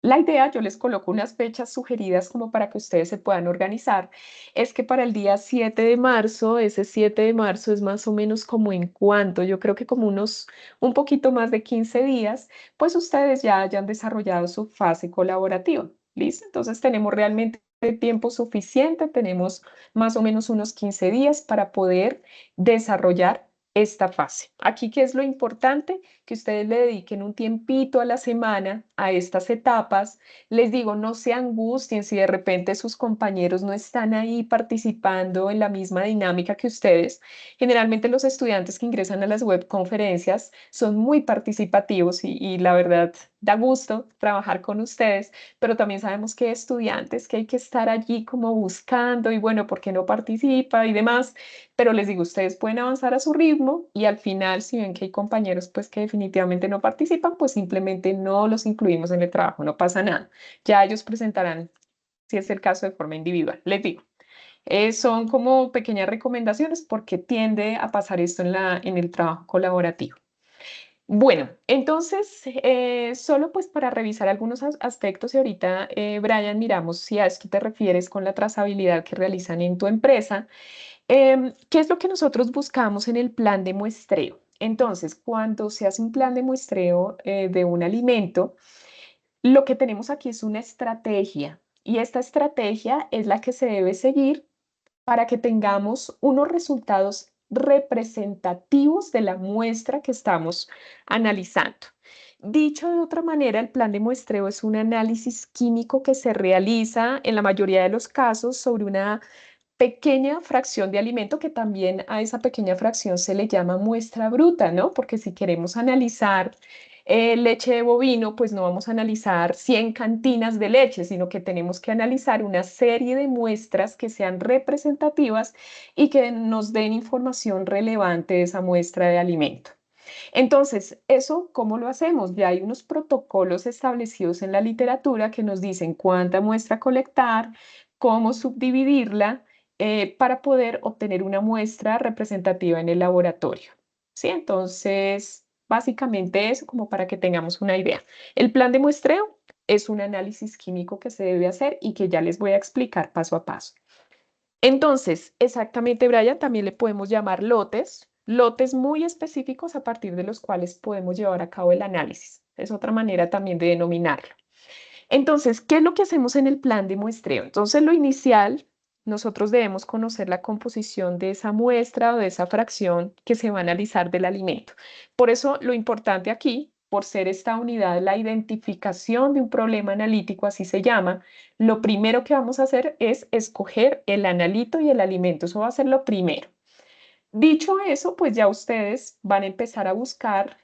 La idea, yo les coloco unas fechas sugeridas como para que ustedes se puedan organizar, es que para el día 7 de marzo, ese 7 de marzo es más o menos como en cuanto, yo creo que como un poquito más de 15 días, pues ustedes ya hayan desarrollado su fase colaborativa. ¿Listo? Entonces tenemos realmente tiempo suficiente, tenemos más o menos unos 15 días para poder desarrollar esta fase. Aquí, ¿qué es lo importante? Que ustedes le dediquen un tiempito a la semana a estas etapas. Les digo, no se angustien si de repente sus compañeros no están ahí participando en la misma dinámica que ustedes. Generalmente los estudiantes que ingresan a las webconferencias son muy participativos y la verdad da gusto trabajar con ustedes, pero también sabemos que hay estudiantes que hay que estar allí como buscando y bueno, ¿por qué no participa y demás? Pero les digo, ustedes pueden avanzar a su ritmo y al final, si ven que hay compañeros pues que definitivamente no participan, pues simplemente no los incluimos en el trabajo, no pasa nada. Ya ellos presentarán, si es el caso, de forma individual. Les digo, son como pequeñas recomendaciones porque tiende a pasar esto en el trabajo colaborativo. Bueno, entonces, solo pues para revisar algunos aspectos y ahorita, Brian, miramos si a esto te refieres con la trazabilidad que realizan en tu empresa. ¿Qué es lo que nosotros buscamos en el plan de muestreo? Entonces, cuando se hace un plan de muestreo de un alimento, lo que tenemos aquí es una estrategia y esta estrategia es la que se debe seguir para que tengamos unos resultados representativos de la muestra que estamos analizando. Dicho de otra manera, el plan de muestreo es un análisis químico que se realiza en la mayoría de los casos sobre una pequeña fracción de alimento, que también a esa pequeña fracción se le llama muestra bruta, ¿no? Porque si queremos analizar leche de bovino, pues no vamos a analizar 100 cantinas de leche, sino que tenemos que analizar una serie de muestras que sean representativas y que nos den información relevante de esa muestra de alimento. Entonces, ¿eso cómo lo hacemos? Ya hay unos protocolos establecidos en la literatura que nos dicen cuánta muestra colectar, cómo subdividirla para poder obtener una muestra representativa en el laboratorio. ¿Sí? Entonces, básicamente eso como para que tengamos una idea. El plan de muestreo es un análisis químico que se debe hacer y que ya les voy a explicar paso a paso. Entonces, exactamente, Brian, también le podemos llamar lotes, lotes muy específicos a partir de los cuales podemos llevar a cabo el análisis. Es otra manera también de denominarlo. Entonces, ¿qué es lo que hacemos en el plan de muestreo? Entonces, lo inicial, nosotros debemos conocer la composición de esa muestra o de esa fracción que se va a analizar del alimento. Por eso, lo importante aquí, por ser esta unidad, la identificación de un problema analítico, así se llama, lo primero que vamos a hacer es escoger el analito y el alimento. Eso va a ser lo primero. Dicho eso, pues ya ustedes van a empezar a buscar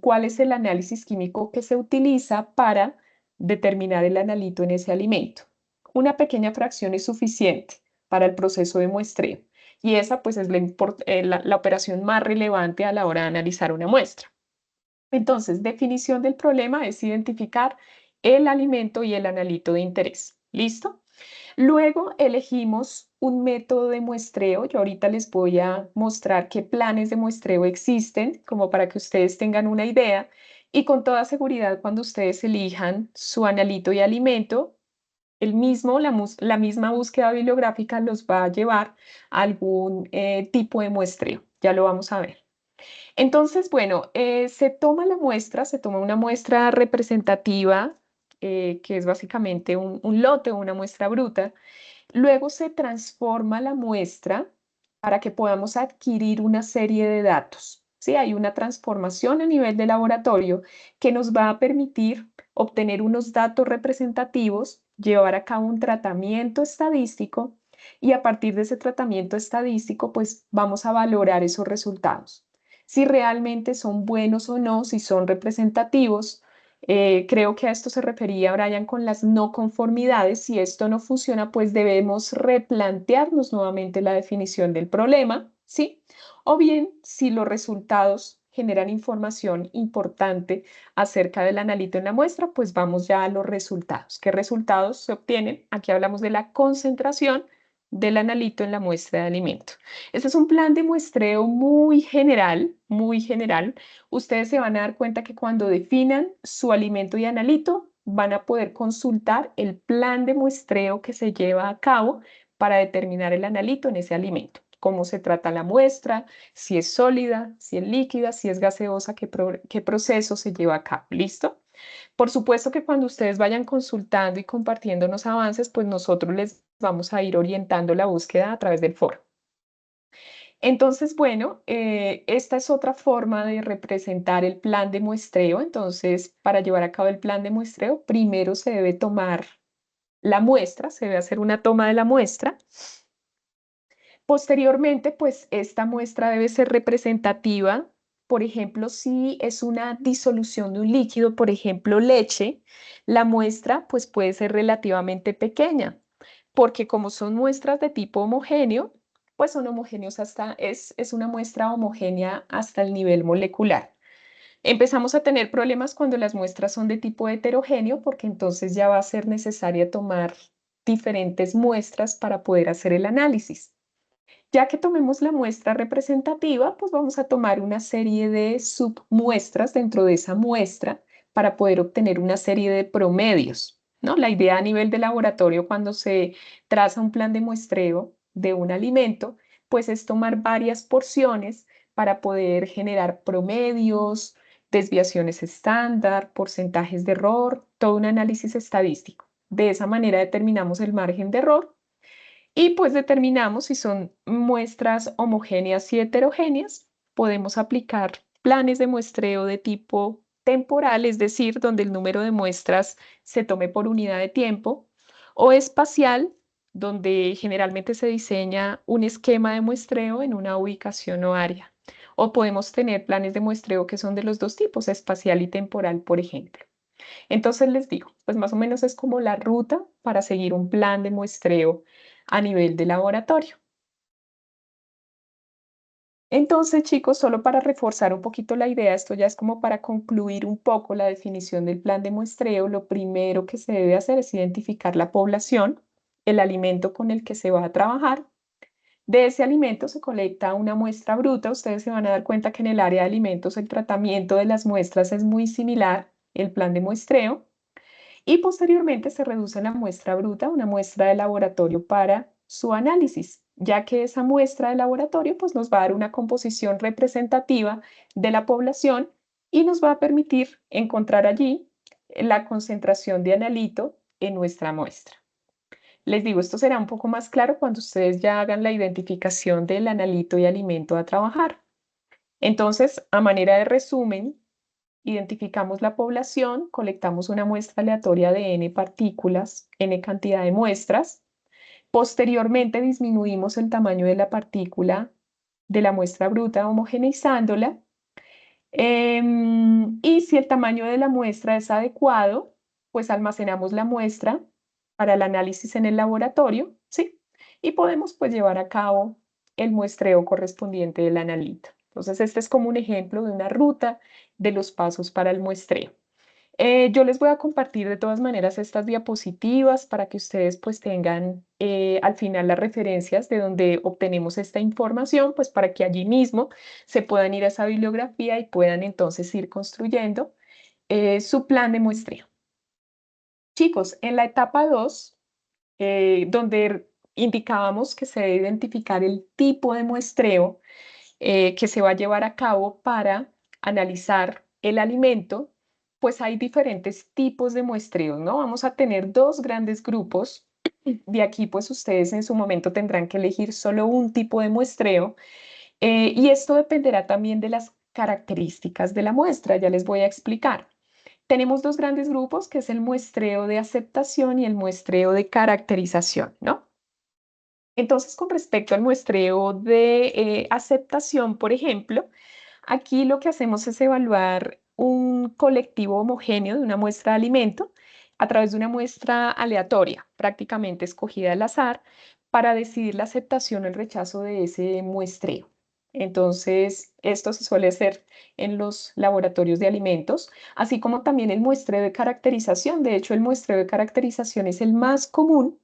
cuál es el análisis químico que se utiliza para determinar el analito en ese alimento. Una pequeña fracción es suficiente para el proceso de muestreo y esa pues es la operación más relevante a la hora de analizar una muestra. Entonces, definición del problema es identificar el alimento y el analito de interés. ¿Listo? Luego elegimos un método de muestreo. Yo ahorita les voy a mostrar qué planes de muestreo existen, como para que ustedes tengan una idea. Y con toda seguridad, cuando ustedes elijan su analito y alimento, la misma búsqueda bibliográfica los va a llevar a algún tipo de muestreo. Ya lo vamos a ver. Entonces, bueno, se toma la muestra, se toma una muestra representativa, que es básicamente un lote o una muestra bruta. Luego se transforma la muestra para que podamos adquirir una serie de datos. Sí, hay una transformación a nivel de laboratorio que nos va a permitir obtener unos datos representativos, llevar a cabo un tratamiento estadístico y a partir de ese tratamiento estadístico, pues vamos a valorar esos resultados. Si realmente son buenos o no, si son representativos. Creo que a esto se refería Brian con las no conformidades. Si esto no funciona, pues debemos replantearnos nuevamente la definición del problema, ¿sí? O bien, si los resultados generan información importante acerca del analito en la muestra, pues vamos ya a los resultados. ¿Qué resultados se obtienen? Aquí hablamos de la concentración del analito en la muestra de alimento. Este es un plan de muestreo muy general, muy general. Ustedes se van a dar cuenta que cuando definan su alimento y analito, van a poder consultar el plan de muestreo que se lleva a cabo para determinar el analito en ese alimento. Cómo se trata la muestra, si es sólida, si es líquida, si es gaseosa, qué proceso se lleva a cabo. ¿Listo? Por supuesto que cuando ustedes vayan consultando y compartiendo los avances, pues nosotros les vamos a ir orientando la búsqueda a través del foro. Entonces, bueno, esta es otra forma de representar el plan de muestreo. Entonces, para llevar a cabo el plan de muestreo, primero se debe tomar la muestra, se debe hacer una toma de la muestra. Posteriormente, pues esta muestra debe ser representativa. Por ejemplo, si es una disolución de un líquido, por ejemplo, leche, la muestra pues puede ser relativamente pequeña, porque como son muestras de tipo homogéneo, pues son homogéneos es una muestra homogénea hasta el nivel molecular. Empezamos a tener problemas cuando las muestras son de tipo heterogéneo, porque entonces ya va a ser necesaria tomar diferentes muestras para poder hacer el análisis. Ya que tomemos la muestra representativa, pues vamos a tomar una serie de submuestras dentro de esa muestra para poder obtener una serie de promedios, ¿no? La idea a nivel de laboratorio cuando se traza un plan de muestreo de un alimento, pues es tomar varias porciones para poder generar promedios, desviaciones estándar, porcentajes de error, todo un análisis estadístico. De esa manera determinamos el margen de error y pues determinamos si son muestras homogéneas y heterogéneas. Podemos aplicar planes de muestreo de tipo temporal, es decir, donde el número de muestras se tome por unidad de tiempo, o espacial, donde generalmente se diseña un esquema de muestreo en una ubicación o área. O podemos tener planes de muestreo que son de los dos tipos, espacial y temporal, por ejemplo. Entonces les digo, pues más o menos es como la ruta para seguir un plan de muestreo a nivel de laboratorio. Entonces, chicos, solo para reforzar un poquito la idea, esto ya es como para concluir un poco la definición del plan de muestreo. Lo primero que se debe hacer es identificar la población, el alimento con el que se va a trabajar. De ese alimento se colecta una muestra bruta. Ustedes se van a dar cuenta que en el área de alimentos el tratamiento de las muestras es muy similar, el plan de muestreo. Y posteriormente se reduce la muestra bruta a una muestra de laboratorio para su análisis, ya que esa muestra de laboratorio pues, nos va a dar una composición representativa de la población y nos va a permitir encontrar allí la concentración de analito en nuestra muestra. Les digo, esto será un poco más claro cuando ustedes ya hagan la identificación del analito y alimento a trabajar. Entonces, a manera de resumen, identificamos la población, colectamos una muestra aleatoria de n partículas, n cantidad de muestras. Posteriormente disminuimos el tamaño de la partícula de la muestra bruta homogeneizándola. Y si el tamaño de la muestra es adecuado, pues almacenamos la muestra para el análisis en el laboratorio, ¿sí? Y podemos pues llevar a cabo el muestreo correspondiente del analito. Entonces, este es como un ejemplo de una ruta de los pasos para el muestreo. Yo les voy a compartir de todas maneras estas diapositivas para que ustedes pues tengan al final las referencias de donde obtenemos esta información, pues para que allí mismo se puedan ir a esa bibliografía y puedan entonces ir construyendo su plan de muestreo. Chicos, en la etapa 2, donde indicábamos que se debe identificar el tipo de muestreo que se va a llevar a cabo para analizar el alimento, pues hay diferentes tipos de muestreos, ¿no? Vamos a tener dos grandes grupos. De aquí, pues ustedes en su momento tendrán que elegir solo un tipo de muestreo y esto dependerá también de las características de la muestra, ya les voy a explicar. Tenemos dos grandes grupos, que es el muestreo de aceptación y el muestreo de caracterización, ¿no? Entonces, con respecto al muestreo de aceptación, por ejemplo, aquí lo que hacemos es evaluar un colectivo homogéneo de una muestra de alimento a través de una muestra aleatoria, prácticamente escogida al azar, para decidir la aceptación o el rechazo de ese muestreo. Entonces, esto se suele hacer en los laboratorios de alimentos, así como también el muestreo de caracterización. De hecho, el muestreo de caracterización es el más común.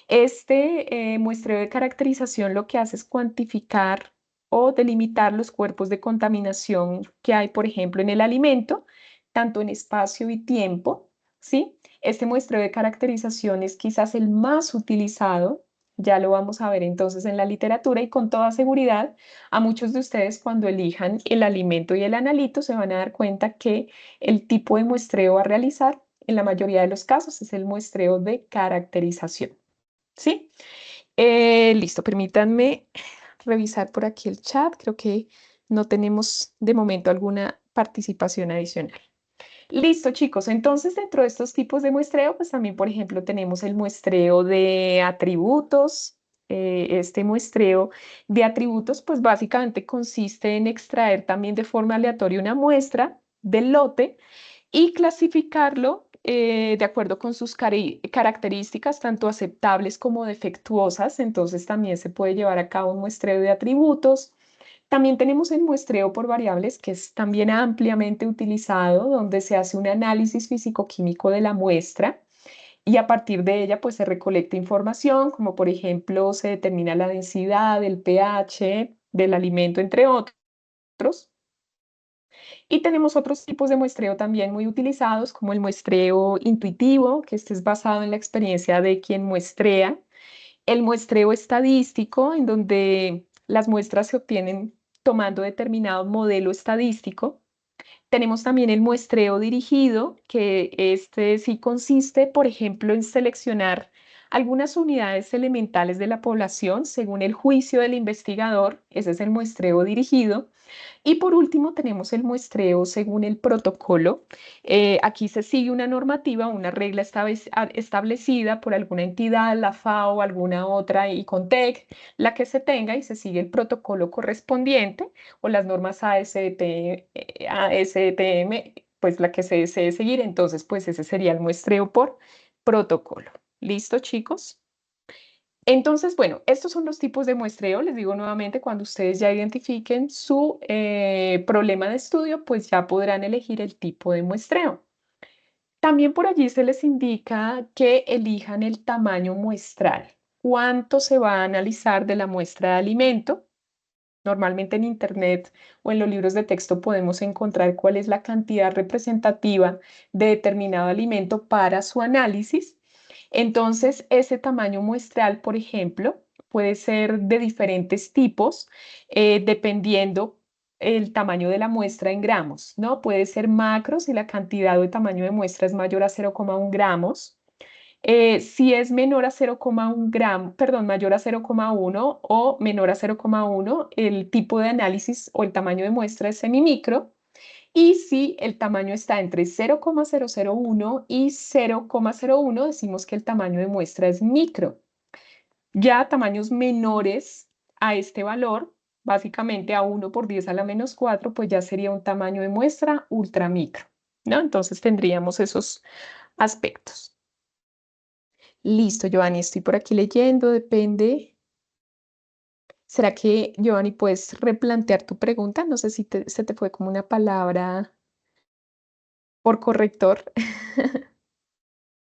Este muestreo de caracterización lo que hace es cuantificar o delimitar los cuerpos de contaminación que hay, por ejemplo, en el alimento, tanto en espacio y tiempo, ¿sí? Este muestreo de caracterización es quizás el más utilizado Ya lo vamos a ver entonces en la literatura y con toda seguridad a muchos de ustedes cuando elijan el alimento y el analito se van a dar cuenta que el tipo de muestreo a realizar en la mayoría de los casos es el muestreo de caracterización. ¿Sí? Listo, permítanme revisar por aquí el chat. Creo que no tenemos de momento alguna participación adicional. Listo, chicos. Entonces, dentro de estos tipos de muestreo, pues también, por ejemplo, tenemos el muestreo de atributos. Este muestreo de atributos, pues básicamente consiste en extraer también de forma aleatoria una muestra del lote y clasificarlo de acuerdo con sus características, tanto aceptables como defectuosas. Entonces, también se puede llevar a cabo un muestreo de atributos. También tenemos el muestreo por variables, que es también ampliamente utilizado, donde se hace un análisis físico-químico de la muestra y a partir de ella pues se recolecta información, como por ejemplo se determina la densidad, el pH del alimento, entre otros. Y tenemos otros tipos de muestreo también muy utilizados, como el muestreo intuitivo, que este es basado en la experiencia de quien muestrea, el muestreo estadístico, en donde las muestras se obtienen tomando determinado modelo estadístico. Tenemos también el muestreo dirigido, que este sí consiste, por ejemplo, en seleccionar algunas unidades elementales de la población según el juicio del investigador. Ese es el muestreo dirigido. Y por último, tenemos el muestreo según el protocolo. Aquí se sigue una normativa, una regla establecida por alguna entidad, la FAO, alguna otra, y CONTEC, la que se tenga, y se sigue el protocolo correspondiente o las normas ASTM, pues la que se desee seguir. Entonces, pues ese sería el muestreo por protocolo. ¿Listo, chicos? Entonces, bueno, estos son los tipos de muestreo. Les digo nuevamente, cuando ustedes ya identifiquen su problema de estudio, pues ya podrán elegir el tipo de muestreo. También por allí se les indica que elijan el tamaño muestral. ¿Cuánto se va a analizar de la muestra de alimento? Normalmente en Internet o en los libros de texto podemos encontrar cuál es la cantidad representativa de determinado alimento para su análisis. Entonces, ese tamaño muestral, por ejemplo, puede ser de diferentes tipos, dependiendo el tamaño de la muestra en gramos, ¿no? Puede ser macro si la cantidad o el tamaño de muestra es mayor a 0,1 gramos. Si es menor a 0,1 gramo, perdón, mayor a 0,1 o menor a 0,1, el tipo de análisis o el tamaño de muestra es semimicro. Y si el tamaño está entre 0,001 y 0,01, decimos que el tamaño de muestra es micro. Ya tamaños menores a este valor, básicamente a 1 por 10 a la menos 4, pues ya sería un tamaño de muestra ultramicro, ¿no? Entonces tendríamos esos aspectos. Listo, Giovanni, estoy por aquí leyendo, depende. ¿Será que, Giovanni, puedes replantear tu pregunta? No sé si se te fue como una palabra por corrector.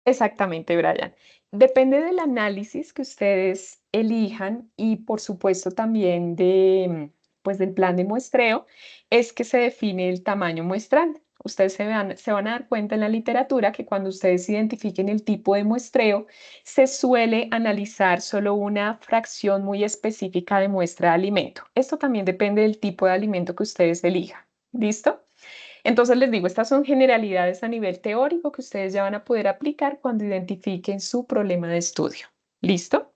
Exactamente, Brian. Depende del análisis que ustedes elijan y por supuesto también pues del plan de muestreo, es que se define el tamaño muestral. Ustedes se van a dar cuenta en la literatura que cuando ustedes identifiquen el tipo de muestreo, se suele analizar solo una fracción muy específica de muestra de alimento. Esto también depende del tipo de alimento que ustedes elijan. ¿Listo? Entonces les digo, estas son generalidades a nivel teórico que ustedes ya van a poder aplicar cuando identifiquen su problema de estudio. ¿Listo?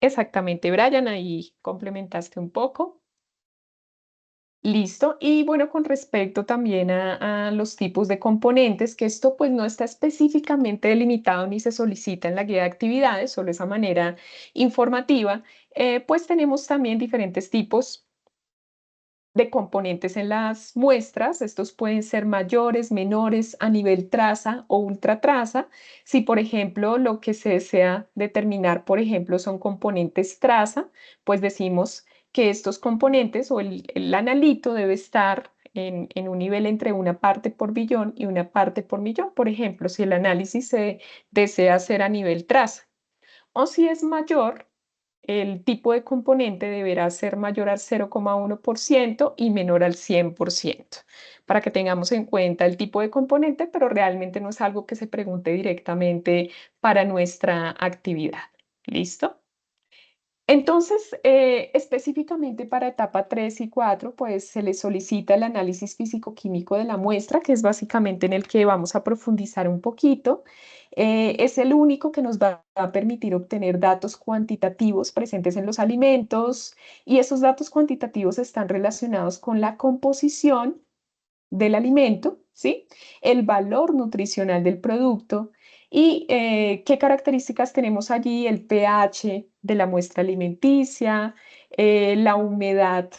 Exactamente, Brian, ahí complementaste un poco. Listo. Y bueno, con respecto también a los tipos de componentes, que esto pues no está específicamente delimitado ni se solicita en la guía de actividades, solo esa manera informativa, pues tenemos también diferentes tipos de componentes en las muestras. Estos pueden ser mayores, menores, a nivel traza o ultratraza. Si, por ejemplo, lo que se desea determinar, por ejemplo, son componentes traza, pues decimos que estos componentes o el analito debe estar en un nivel entre una parte por billón y una parte por millón. Por ejemplo, si el análisis se desea hacer a nivel traza. O si es mayor, el tipo de componente deberá ser mayor al 0,1% y menor al 100%, para que tengamos en cuenta el tipo de componente, pero realmente no es algo que se pregunte directamente para nuestra actividad. ¿Listo? Entonces, específicamente para etapa 3 y 4, pues se le solicita el análisis físico-químico de la muestra, que es básicamente en el que vamos a profundizar un poquito. Es el único que nos va a permitir obtener datos cuantitativos presentes en los alimentos y esos datos cuantitativos están relacionados con la composición del alimento, ¿sí? El valor nutricional del producto y qué características tenemos allí, el pH de la muestra alimenticia, la humedad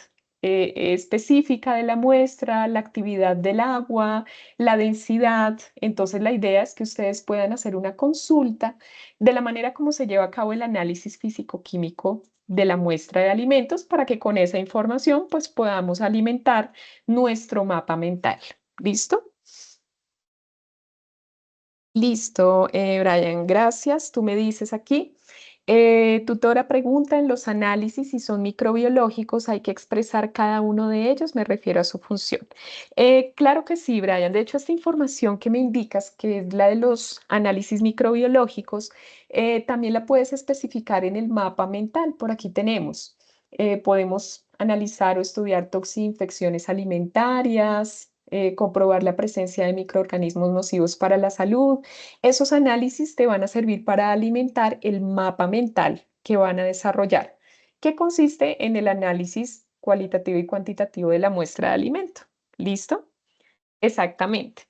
específica de la muestra, la actividad del agua, la densidad. Entonces, la idea es que ustedes puedan hacer una consulta de la manera como se lleva a cabo el análisis físico-químico de la muestra de alimentos para que con esa información pues podamos alimentar nuestro mapa mental. ¿Listo? Listo, Brian, gracias. Tú me dices aquí. Tutora pregunta, en los análisis, si son microbiológicos, hay que expresar cada uno de ellos, me refiero a su función. Claro que sí, Brian. De hecho, esta información que me indicas, que es la de los análisis microbiológicos, también la puedes especificar en el mapa mental. Por aquí tenemos. Podemos analizar o estudiar toxinfecciones alimentarias, comprobar la presencia de microorganismos nocivos para la salud. Esos análisis te van a servir para alimentar el mapa mental que van a desarrollar, que consiste en el análisis cualitativo y cuantitativo de la muestra de alimento. ¿Listo? Exactamente.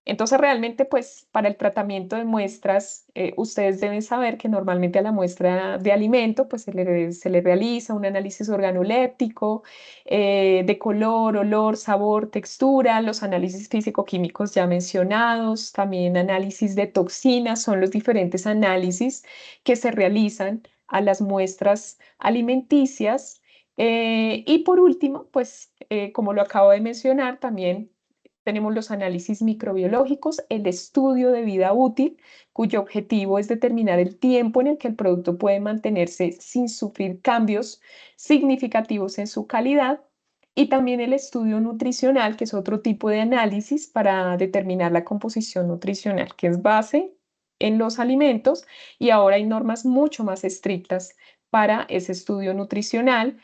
Entonces, realmente, pues para el tratamiento de muestras, ustedes deben saber que normalmente a la muestra de alimento, pues se le realiza un análisis organoléptico, de color, olor, sabor, textura, los análisis físico-químicos ya mencionados, también análisis de toxinas, son los diferentes análisis que se realizan a las muestras alimenticias. Y por último, pues como lo acabo de mencionar, también tenemos los análisis microbiológicos, el estudio de vida útil, cuyo objetivo es determinar el tiempo en el que el producto puede mantenerse sin sufrir cambios significativos en su calidad. Y también el estudio nutricional, que es otro tipo de análisis para determinar la composición nutricional, que es base en los alimentos. Y ahora hay normas mucho más estrictas para ese estudio nutricional,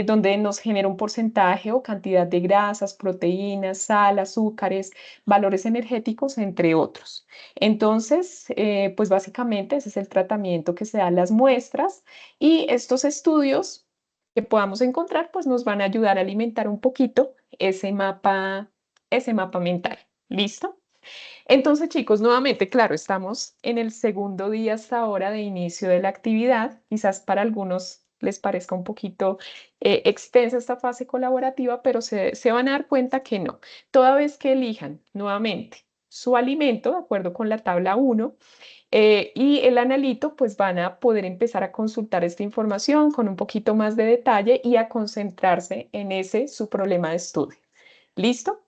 donde nos genera un porcentaje o cantidad de grasas, proteínas, sal, azúcares, valores energéticos, entre otros. Entonces, pues básicamente ese es el tratamiento que se da a las muestras y estos estudios que podamos encontrar, pues nos van a ayudar a alimentar un poquito ese mapa mental. ¿Listo? Entonces, chicos, nuevamente, claro, estamos en el segundo día hasta ahora de inicio de la actividad. Quizás para algunos les parezca un poquito extensa esta fase colaborativa, pero se van a dar cuenta que no. Toda vez que elijan nuevamente su alimento, de acuerdo con la tabla 1, y el analito, pues van a poder empezar a consultar esta información con un poquito más de detalle y a concentrarse en ese su problema de estudio. ¿Listo?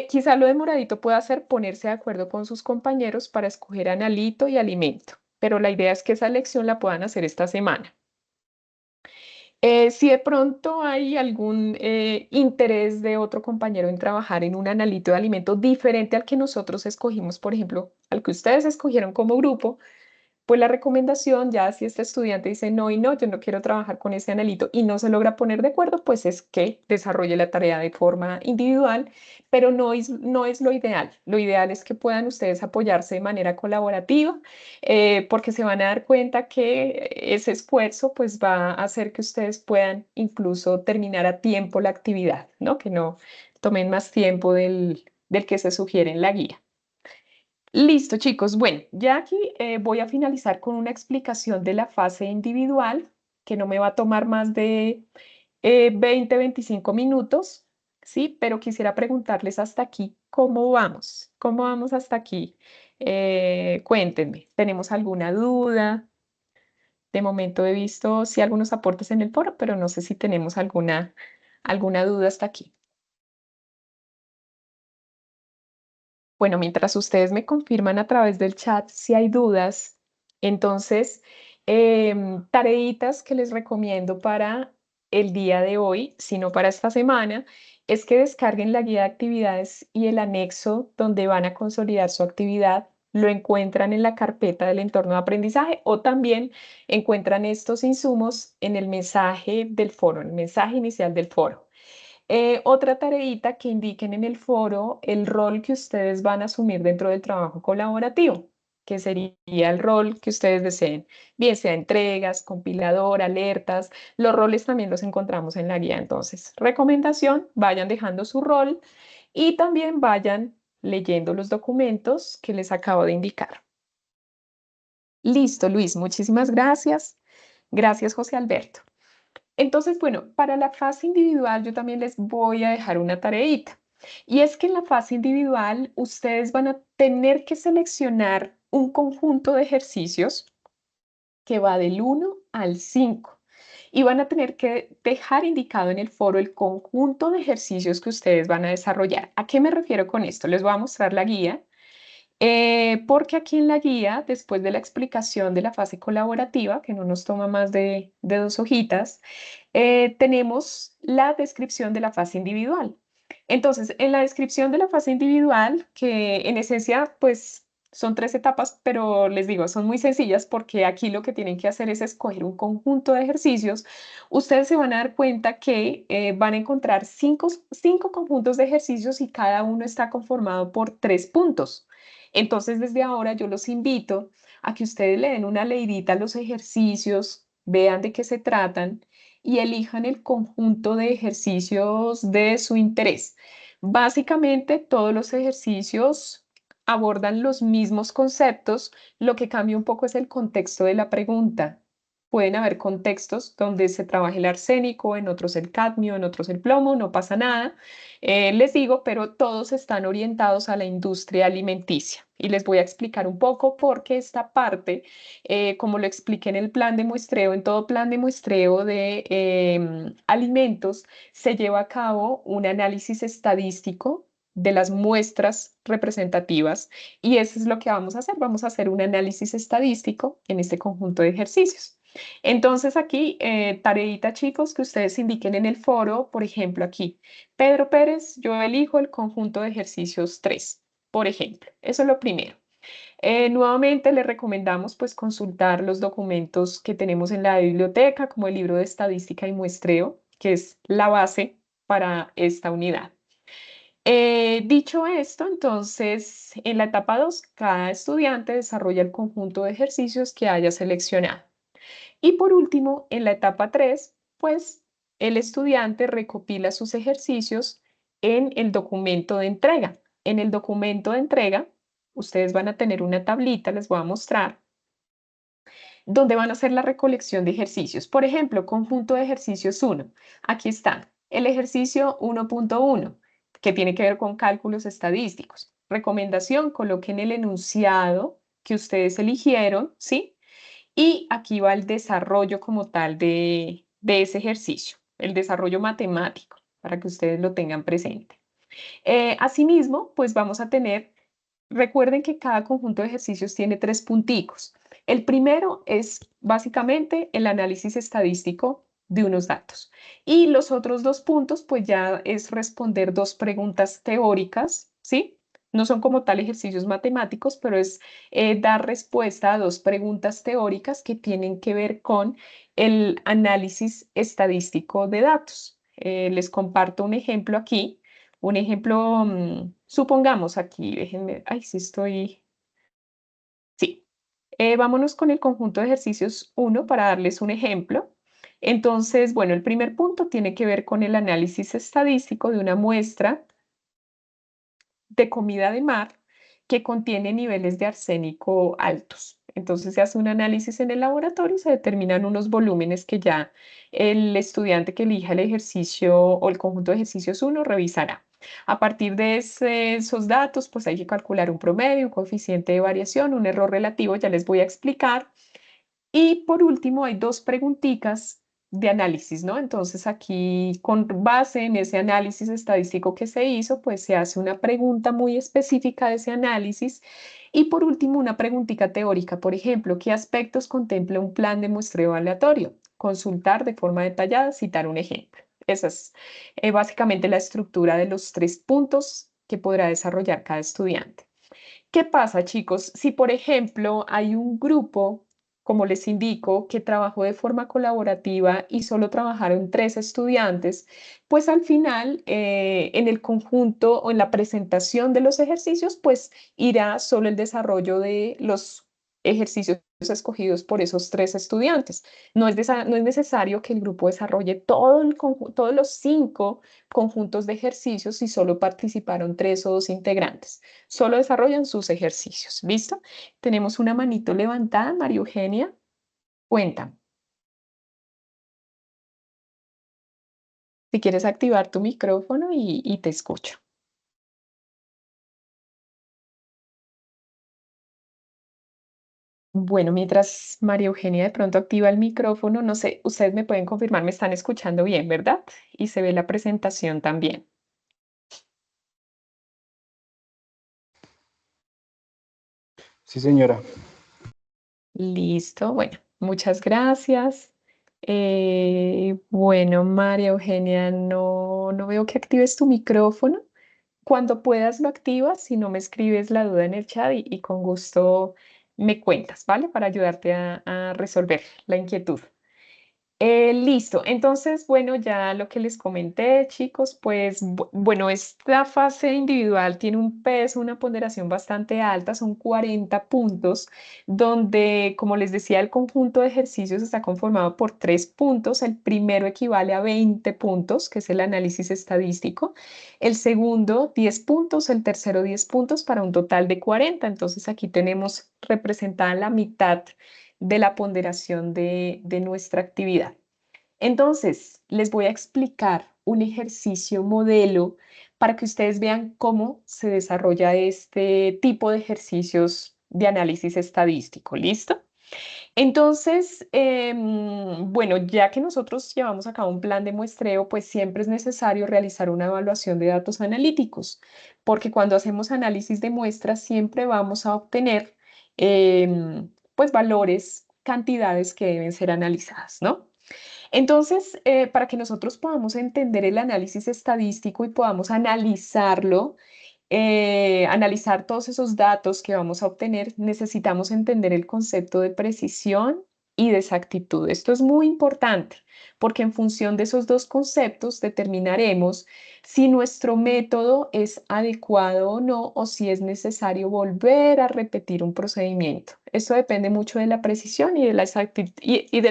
Quizá lo demoradito pueda ser ponerse de acuerdo con sus compañeros para escoger analito y alimento, pero la idea es que esa lección la puedan hacer esta semana. Si de pronto hay algún interés de otro compañero en trabajar en un analito de alimento diferente al que nosotros escogimos, por ejemplo, al que ustedes escogieron como grupo, pues la recomendación, ya si este estudiante dice no y no, yo no quiero trabajar con ese analito y no se logra poner de acuerdo, pues es que desarrolle la tarea de forma individual, pero no es lo ideal. Lo ideal es que puedan ustedes apoyarse de manera colaborativa, porque se van a dar cuenta que ese esfuerzo pues va a hacer que ustedes puedan incluso terminar a tiempo la actividad, ¿no? Que no tomen más tiempo del que se sugiere en la guía. Listo, chicos. Bueno, ya aquí voy a finalizar con una explicación de la fase individual, que no me va a tomar más de 25 minutos, ¿sí? Pero quisiera preguntarles hasta aquí, ¿cómo vamos? ¿Cómo vamos hasta aquí? Cuéntenme, ¿tenemos alguna duda? De momento he visto sí algunos aportes en el foro, pero no sé si tenemos alguna duda hasta aquí. Bueno, mientras ustedes me confirman a través del chat si hay dudas, entonces Tareitas que les recomiendo para el día de hoy, sino para esta semana, es que descarguen la guía de actividades y el anexo donde van a consolidar su actividad. Lo encuentran en la carpeta del entorno de aprendizaje o también encuentran estos insumos en el mensaje del foro, el mensaje inicial del foro. Otra tareita que indiquen en el foro el rol que ustedes van a asumir dentro del trabajo colaborativo, que sería el rol que ustedes deseen, bien sea entregas, compilador, alertas, los roles también los encontramos en la guía. Entonces, recomendación, vayan dejando su rol y también vayan leyendo los documentos que les acabo de indicar. Listo, Luis, muchísimas gracias. Gracias, José Alberto. Entonces, bueno, para la fase individual yo también les voy a dejar una tareita. Y es que en la fase individual ustedes van a tener que seleccionar un conjunto de ejercicios que va del 1 al 5 y van a tener que dejar indicado en el foro el conjunto de ejercicios que ustedes van a desarrollar. ¿A qué me refiero con esto? Les voy a mostrar la guía. Porque aquí en la guía, después de la explicación de la fase colaborativa, que no nos toma más de 2 hojitas, tenemos la descripción de la fase individual. Entonces, en la descripción de la fase individual, que en esencia, pues son 3 etapas, pero les digo, son muy sencillas porque aquí lo que tienen que hacer es escoger un conjunto de ejercicios. Ustedes se van a dar cuenta que van a encontrar cinco conjuntos de ejercicios y cada uno está conformado por 3 puntos. Entonces, desde ahora yo los invito a que ustedes le den una leidita a los ejercicios, vean de qué se tratan y elijan el conjunto de ejercicios de su interés. Básicamente, todos los ejercicios abordan los mismos conceptos, lo que cambia un poco es el contexto de la pregunta. Pueden haber contextos donde se trabaje el arsénico, en otros el cadmio, en otros el plomo, no pasa nada. Les digo, pero todos están orientados a la industria alimenticia. Y les voy a explicar un poco porque esta parte, como lo expliqué en el plan de muestreo, en todo plan de muestreo de alimentos, se lleva a cabo un análisis estadístico de las muestras representativas y eso es lo que vamos a hacer. Vamos a hacer un análisis estadístico en este conjunto de ejercicios. Entonces aquí, tareita chicos, que ustedes indiquen en el foro, por ejemplo aquí, Pedro Pérez, yo elijo el conjunto de ejercicios 3, por ejemplo. Eso es lo primero. Nuevamente les recomendamos pues consultar los documentos que tenemos en la biblioteca, como el libro de estadística y muestreo, que es la base para esta unidad. Dicho esto, entonces, en la etapa 2, cada estudiante desarrolla el conjunto de ejercicios que haya seleccionado. Y por último, en la etapa 3, pues el estudiante recopila sus ejercicios en el documento de entrega. En el documento de entrega, ustedes van a tener una tablita, les voy a mostrar, donde van a hacer la recolección de ejercicios. Por ejemplo, conjunto de ejercicios 1. Aquí están. El ejercicio 1.1, que tiene que ver con cálculos estadísticos. Recomendación, coloquen el enunciado que ustedes eligieron, ¿sí? Y aquí va el desarrollo como tal de ese ejercicio, el desarrollo matemático, para que ustedes lo tengan presente. Asimismo, pues vamos a tener, recuerden que cada conjunto de ejercicios tiene 3 punticos. El primero es básicamente el análisis estadístico de unos datos. Y los otros 2 puntos, pues ya es responder 2 preguntas teóricas, ¿sí? No son como tal ejercicios matemáticos, pero es dar respuesta a 2 preguntas teóricas que tienen que ver con el análisis estadístico de datos. Les comparto un ejemplo aquí. Un ejemplo, supongamos aquí, déjenme, ay, sí estoy, sí. Vámonos con el conjunto de ejercicios 1 para darles un ejemplo. Entonces, bueno, el primer punto tiene que ver con el análisis estadístico de una muestra de comida de mar que contiene niveles de arsénico altos. Entonces se hace un análisis en el laboratorio y se determinan unos volúmenes que ya el estudiante que elija el ejercicio o el conjunto de ejercicios 1 revisará. A partir de esos datos, pues hay que calcular un promedio, un coeficiente de variación, un error relativo, ya les voy a explicar. Y por último, hay 2 preguntitas de análisis, ¿no? Entonces aquí, con base en ese análisis estadístico que se hizo, pues se hace una pregunta muy específica de ese análisis. Y por último, una preguntita teórica, por ejemplo, ¿qué aspectos contempla un plan de muestreo aleatorio? Consultar de forma detallada, citar un ejemplo. Esa es básicamente la estructura de los 3 puntos que podrá desarrollar cada estudiante. ¿Qué pasa, chicos? Si, por ejemplo, hay un grupo, como les indico, que trabajó de forma colaborativa y solo trabajaron 3 estudiantes, pues al final, en el conjunto o en la presentación de los ejercicios, pues irá solo el desarrollo de los ejercicios escogidos por esos 3 estudiantes. No es necesario que el grupo desarrolle todos los 5 conjuntos de ejercicios si solo participaron 3 o 2 integrantes. Solo desarrollan sus ejercicios. ¿Listo? Tenemos una manito levantada, María Eugenia. Cuenta. Si quieres activar tu micrófono y te escucho. Bueno, mientras María Eugenia de pronto activa el micrófono, no sé, ustedes me pueden confirmar, me están escuchando bien, ¿verdad? Y se ve la presentación también. Sí, señora. Listo, bueno, muchas gracias. Bueno, María Eugenia, no veo que actives tu micrófono. Cuando puedas lo activas, si no me escribes la duda en el chat y con gusto me cuentas, ¿vale? Para ayudarte a resolver la inquietud. Listo, entonces, bueno, ya lo que les comenté, chicos, pues bueno, esta fase individual tiene un peso, una ponderación bastante alta, son 40 puntos, donde, como les decía, el conjunto de ejercicios está conformado por 3 puntos. El primero equivale a 20 puntos, que es el análisis estadístico, el segundo 10 puntos, el tercero 10 puntos para un total de 40. Entonces aquí tenemos representada la mitad de la ponderación de nuestra actividad. Entonces, les voy a explicar un ejercicio modelo para que ustedes vean cómo se desarrolla este tipo de ejercicios de análisis estadístico. ¿Listo? Entonces, bueno, ya que nosotros llevamos a cabo un plan de muestreo, pues siempre es necesario realizar una evaluación de datos analíticos, porque cuando hacemos análisis de muestras siempre vamos a obtener pues valores, cantidades que deben ser analizadas, ¿no? Entonces, para que nosotros podamos entender el análisis estadístico y podamos analizarlo, analizar todos esos datos que vamos a obtener, necesitamos entender el concepto de precisión y de exactitud. Esto es muy importante porque en función de esos 2 conceptos determinaremos si nuestro método es adecuado o no, o si es necesario volver a repetir un procedimiento. Esto depende mucho de la precisión y de la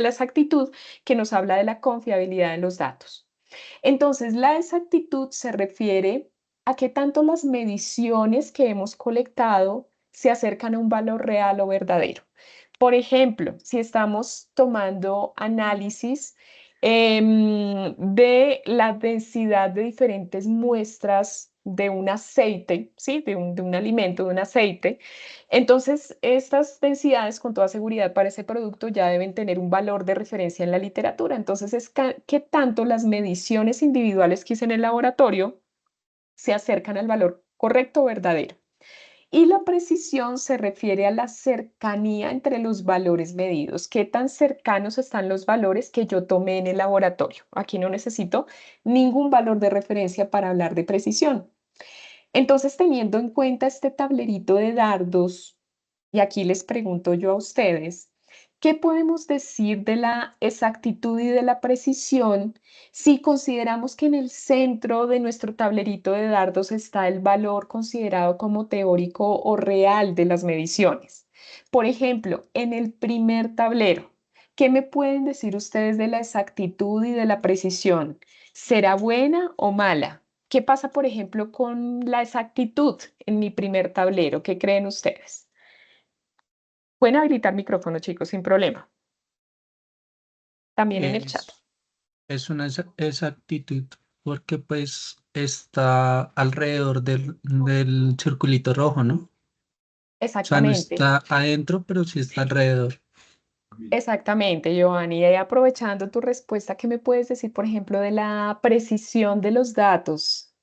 exactitud que nos habla de la confiabilidad de los datos. Entonces, la exactitud se refiere a qué tanto las mediciones que hemos colectado se acercan a un valor real o verdadero. Por ejemplo, si estamos tomando análisis de la densidad de diferentes muestras de un aceite, ¿sí? De un alimento, de un aceite, entonces estas densidades con toda seguridad para ese producto ya deben tener un valor de referencia en la literatura. Entonces es qué tanto las mediciones individuales que hice en el laboratorio se acercan al valor correcto o verdadero. Y la precisión se refiere a la cercanía entre los valores medidos. ¿Qué tan cercanos están los valores que yo tomé en el laboratorio? Aquí no necesito ningún valor de referencia para hablar de precisión. Entonces, teniendo en cuenta este tablerito de dardos, y aquí les pregunto yo a ustedes, ¿qué podemos decir de la exactitud y de la precisión si consideramos que en el centro de nuestro tablerito de dardos está el valor considerado como teórico o real de las mediciones? Por ejemplo, en el primer tablero, ¿qué me pueden decir ustedes de la exactitud y de la precisión? ¿Será buena o mala? ¿Qué pasa, por ejemplo, con la exactitud en mi primer tablero? ¿Qué creen ustedes? Pueden habilitar micrófono, chicos, sin problema. También en el chat. Es, es una exactitud porque pues está alrededor del circulito rojo, ¿no? O sea, no Exactamente. está adentro, pero sí está alrededor. Exactamente, Giovanni. Y ahí aprovechando tu respuesta, ¿qué me puedes decir, por ejemplo, de la precisión de los datos?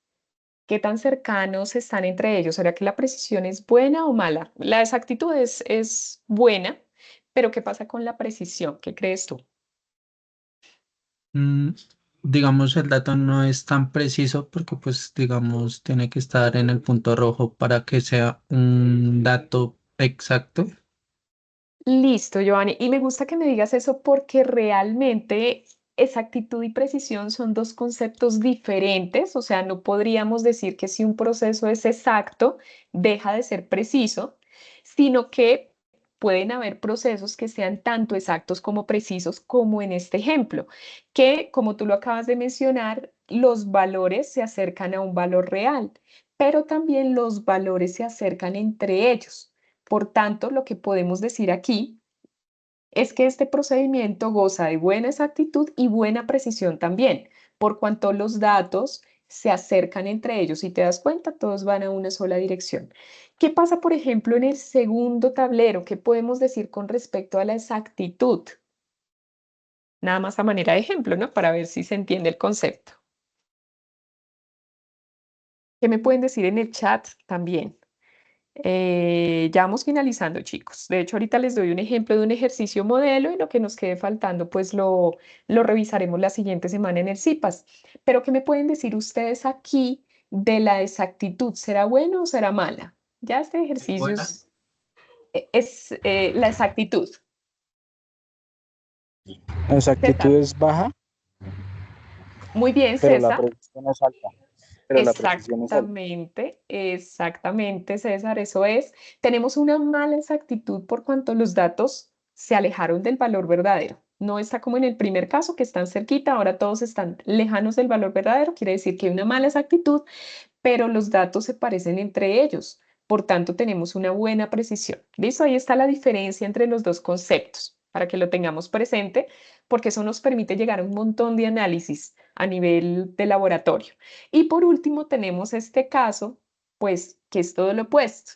¿Qué tan cercanos están entre ellos? ¿Será que la precisión es buena o mala? La exactitud es buena, pero ¿qué pasa con la precisión? ¿Qué crees tú? Mm, digamos, el dato no es tan preciso porque, pues, digamos, tiene que estar en el punto rojo para que sea un dato exacto. Listo, Giovanni. Y me gusta que me digas eso porque realmente exactitud y precisión son dos conceptos diferentes. O sea, no podríamos decir que si un proceso es exacto, deja de ser preciso, sino que pueden haber procesos que sean tanto exactos como precisos, como en este ejemplo, que como tú lo acabas de mencionar, los valores se acercan a un valor real, pero también los valores se acercan entre ellos. Por tanto, lo que podemos decir aquí es que este procedimiento goza de buena exactitud y buena precisión también, por cuanto los datos se acercan entre ellos. Si te das cuenta, todos van a una sola dirección. ¿Qué pasa, por ejemplo, en el segundo tablero? ¿Qué podemos decir con respecto a la exactitud? Nada más a manera de ejemplo, ¿no? Para ver si se entiende el concepto. ¿Qué me pueden decir en el chat también? Ya vamos finalizando, chicos. De hecho, ahorita les doy un ejemplo de un ejercicio modelo y lo que nos quede faltando, pues lo revisaremos la siguiente semana en el CIPAS. Pero, ¿qué me pueden decir ustedes aquí de la exactitud? ¿Será buena o será mala? Ya este ejercicio Buena. es la exactitud. La exactitud César. es baja, Muy bien, pero la César. precisión es alta. Pero la precisión es alta. Exactamente, exactamente, César, eso es. Tenemos una mala exactitud por cuanto los datos se alejaron del valor verdadero. No está como en el primer caso, que están cerquita, ahora todos están lejanos del valor verdadero, quiere decir que hay una mala exactitud, pero los datos se parecen entre ellos. Por tanto, tenemos una buena precisión. ¿Listo? Ahí está la diferencia entre los dos conceptos, para que lo tengamos presente, porque eso nos permite llegar a un montón de análisis a nivel de laboratorio. Y por último, tenemos este caso, pues, que es todo lo opuesto.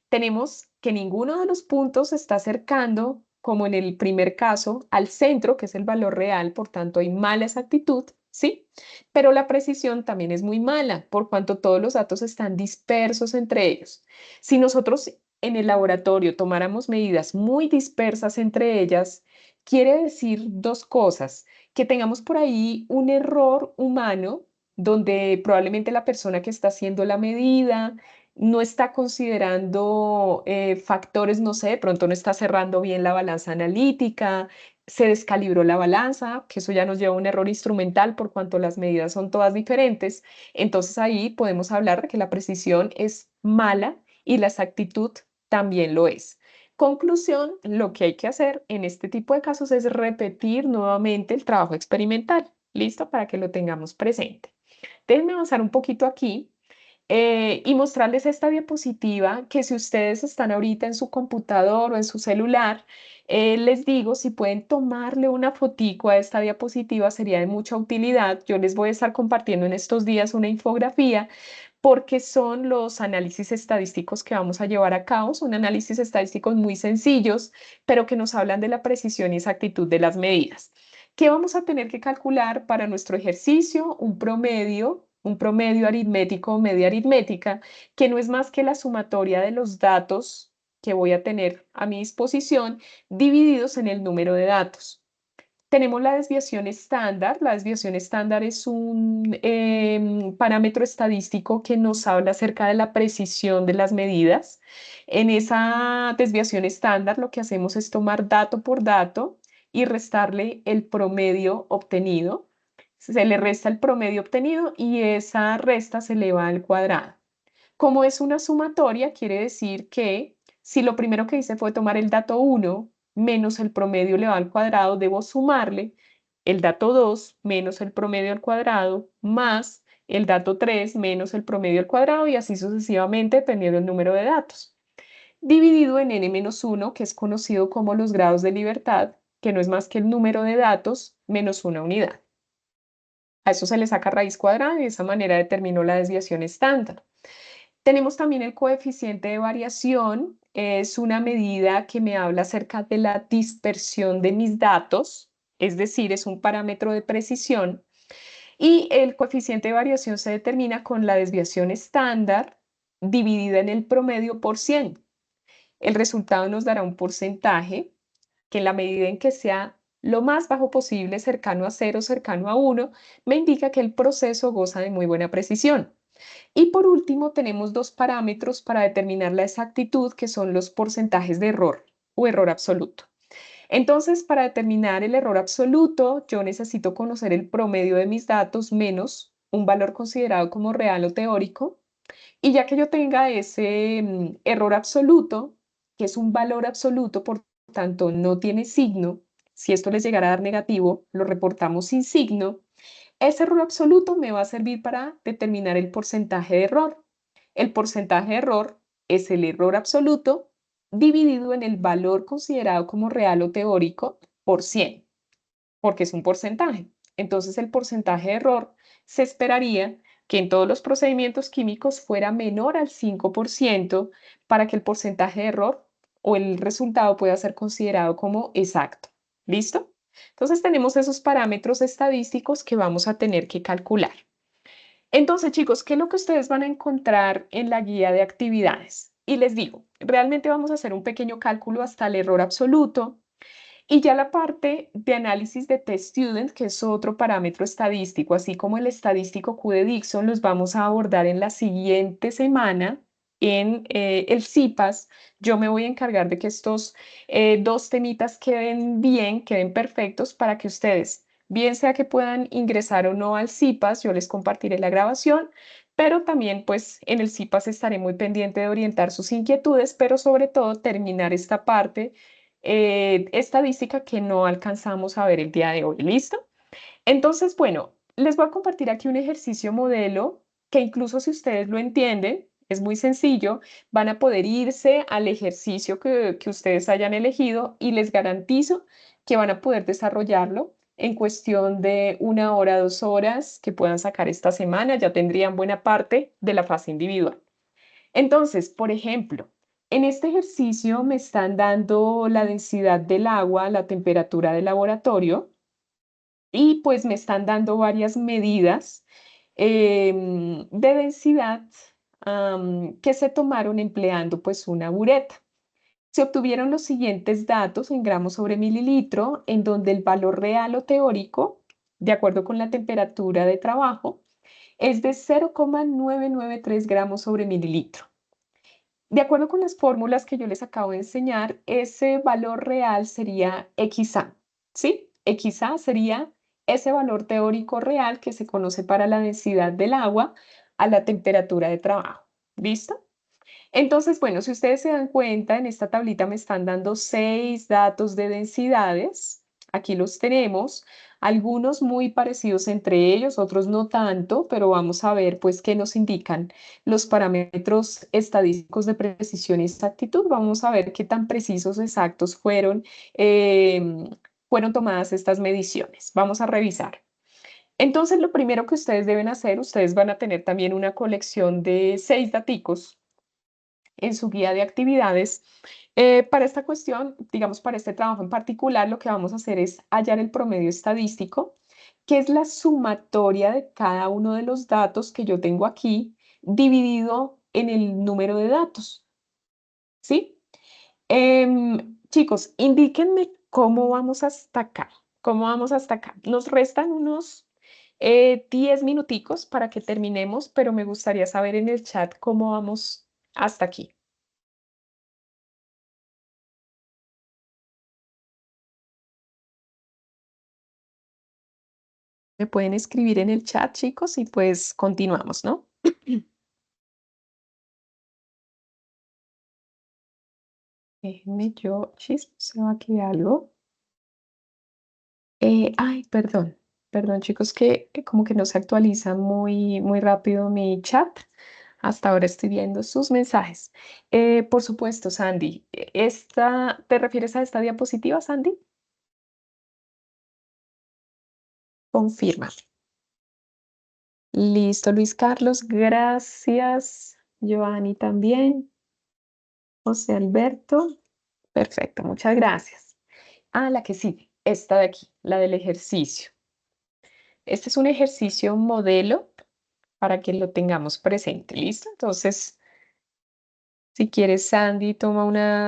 Tenemos que ninguno de los puntos se está acercando, como en el primer caso, al centro, que es el valor real, por tanto hay mala exactitud, ¿sí? Pero la precisión también es muy mala, por cuanto todos los datos están dispersos entre ellos. Si nosotros en el laboratorio tomáramos medidas muy dispersas entre ellas, quiere decir dos cosas, que tengamos por ahí un error humano, donde probablemente la persona que está haciendo la medida no está considerando factores, no sé, de pronto no está cerrando bien la balanza analítica, se descalibró la balanza, que eso ya nos lleva a un error instrumental por cuanto las medidas son todas diferentes. Entonces ahí podemos hablar de que la precisión es mala y la exactitud también lo es. Conclusión, lo que hay que hacer en este tipo de casos es repetir nuevamente el trabajo experimental. ¿Listo? Para que lo tengamos presente. Déjenme avanzar un poquito aquí y mostrarles esta diapositiva que si ustedes están ahorita en su computador o en su celular, les digo, si pueden tomarle una fotico a esta diapositiva sería de mucha utilidad. Yo les voy a estar compartiendo en estos días una infografía porque son los análisis estadísticos que vamos a llevar a cabo. Son análisis estadísticos muy sencillos, pero que nos hablan de la precisión y exactitud de las medidas. ¿Qué vamos a tener que calcular para nuestro ejercicio? Un promedio aritmético o media aritmética, que no es más que la sumatoria de los datos que voy a tener a mi disposición divididos en el número de datos. Tenemos la desviación estándar. La desviación estándar es un parámetro estadístico que nos habla acerca de la precisión de las medidas. En esa desviación estándar lo que hacemos es tomar dato por dato y restarle el promedio obtenido. Se le resta el promedio obtenido y esa resta se eleva al cuadrado. Como es una sumatoria, quiere decir que si lo primero que hice fue tomar el dato 1 menos el promedio elevado al cuadrado, debo sumarle el dato 2 menos el promedio al cuadrado más el dato 3 menos el promedio al cuadrado y así sucesivamente dependiendo del número de datos. Dividido en n-1, que es conocido como los grados de libertad, que no es más que el número de datos menos una unidad. A eso se le saca raíz cuadrada y de esa manera determino la desviación estándar. Tenemos también el coeficiente de variación es una medida que me habla acerca de la dispersión de mis datos, es decir, es un parámetro de precisión y el coeficiente de variación se determina con la desviación estándar dividida en el promedio por 100. El resultado nos dará un porcentaje que en la medida en que sea lo más bajo posible, cercano a 0, cercano a 1, me indica que el proceso goza de muy buena precisión. Y por último, tenemos dos parámetros para determinar la exactitud, que son los porcentajes de error o error absoluto. Entonces, para determinar el error absoluto, yo necesito conocer el promedio de mis datos menos un valor considerado como real o teórico. Y ya que yo tenga ese error absoluto, que es un valor absoluto, por tanto no tiene signo, si esto les llegara a dar negativo, lo reportamos sin signo, ese error absoluto me va a servir para determinar el porcentaje de error. El porcentaje de error es el error absoluto dividido en el valor considerado como real o teórico por 100, porque es un porcentaje. Entonces el porcentaje de error se esperaría que en todos los procedimientos químicos fuera menor al 5% para que el porcentaje de error o el resultado pueda ser considerado como exacto. ¿Listo? Entonces tenemos esos parámetros estadísticos que vamos a tener que calcular. Entonces, chicos, ¿qué es lo que ustedes van a encontrar en la guía de actividades? Y les digo, realmente vamos a hacer un pequeño cálculo hasta el error absoluto, y ya la parte de análisis de test student, que es otro parámetro estadístico, así como el estadístico Q de Dixon, los vamos a abordar en la siguiente semana en el CIPAS. Yo me voy a encargar de que estos dos temitas queden bien, queden perfectos para que ustedes, bien sea que puedan ingresar o no al CIPAS, yo les compartiré la grabación, pero también pues en el CIPAS estaré muy pendiente de orientar sus inquietudes, pero sobre todo terminar esta parte estadística que no alcanzamos a ver el día de hoy. ¿Listo? Entonces, bueno, les voy a compartir aquí un ejercicio modelo que incluso si ustedes lo entienden, es muy sencillo, van a poder irse al ejercicio que ustedes hayan elegido y les garantizo que van a poder desarrollarlo en cuestión de 1 hora, 2 horas que puedan sacar esta semana, ya tendrían buena parte de la fase individual. Entonces, por ejemplo, en este ejercicio me están dando la densidad del agua, la temperatura del laboratorio y pues me están dando varias medidas de densidad que se tomaron empleando pues una bureta. Se obtuvieron los siguientes datos en gramos sobre mililitro, en donde el valor real o teórico, de acuerdo con la temperatura de trabajo, es de 0,993 gramos sobre mililitro. De acuerdo con las fórmulas que yo les acabo de enseñar, ese valor real sería XA, ¿sí? XA sería ese valor teórico real que se conoce para la densidad del agua a la temperatura de trabajo. ¿Listo? Entonces, bueno, si ustedes se dan cuenta, en esta tablita me están dando 6 datos de densidades. Aquí los tenemos, algunos muy parecidos entre ellos, otros no tanto, pero vamos a ver pues qué nos indican los parámetros estadísticos de precisión y exactitud. Vamos a ver qué tan precisos, exactos fueron tomadas estas mediciones. Vamos a revisar. Entonces, lo primero que ustedes deben hacer, ustedes van a tener también una colección de 6 daticos en su guía de actividades. Para esta cuestión, digamos, para este trabajo en particular, lo que vamos a hacer es hallar el promedio estadístico, que es la sumatoria de cada uno de los datos que yo tengo aquí, dividido en el número de datos. ¿Sí? Chicos, indíquenme cómo vamos hasta acá. ¿Cómo vamos hasta acá? Nos restan unos 10 minuticos para que terminemos, pero me gustaría saber en el chat cómo vamos hasta aquí. Me pueden escribir en el chat, chicos, y pues continuamos, ¿no? Déjenme yo chismoseo aquí algo. Ay, perdón, chicos, que como que no se actualiza muy rápido mi chat. Hasta ahora estoy viendo sus mensajes. Por supuesto, Sandy. ¿Te refieres a esta diapositiva, Sandy? Confirma. Listo, Luis Carlos, gracias. Giovanni también. José Alberto. Perfecto, muchas gracias. Ah, la que sigue, esta de aquí, la del ejercicio. Este es un ejercicio modelo para que lo tengamos presente, ¿listo? Entonces, si quieres, Sandy,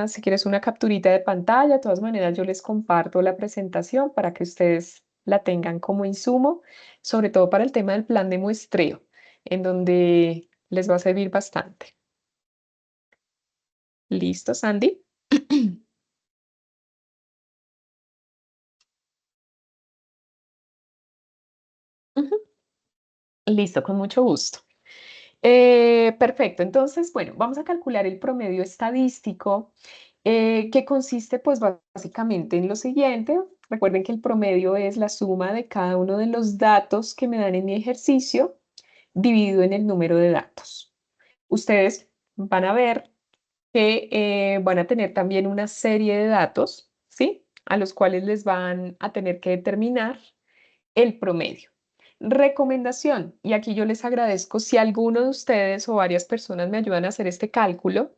si quieres una capturita de pantalla, de todas maneras yo les comparto la presentación para que ustedes la tengan como insumo, sobre todo para el tema del plan de muestreo, en donde les va a servir bastante. ¿Listo, Sandy? Ujú. Listo, con mucho gusto. Perfecto, entonces, bueno, vamos a calcular el promedio estadístico, que consiste pues básicamente en lo siguiente. Recuerden que el promedio es la suma de cada uno de los datos que me dan en mi ejercicio dividido en el número de datos. Ustedes van a ver que van a tener también una serie de datos, ¿sí? A los cuales les van a tener que determinar el promedio. Recomendación, y aquí yo les agradezco si alguno de ustedes o varias personas me ayudan a hacer este cálculo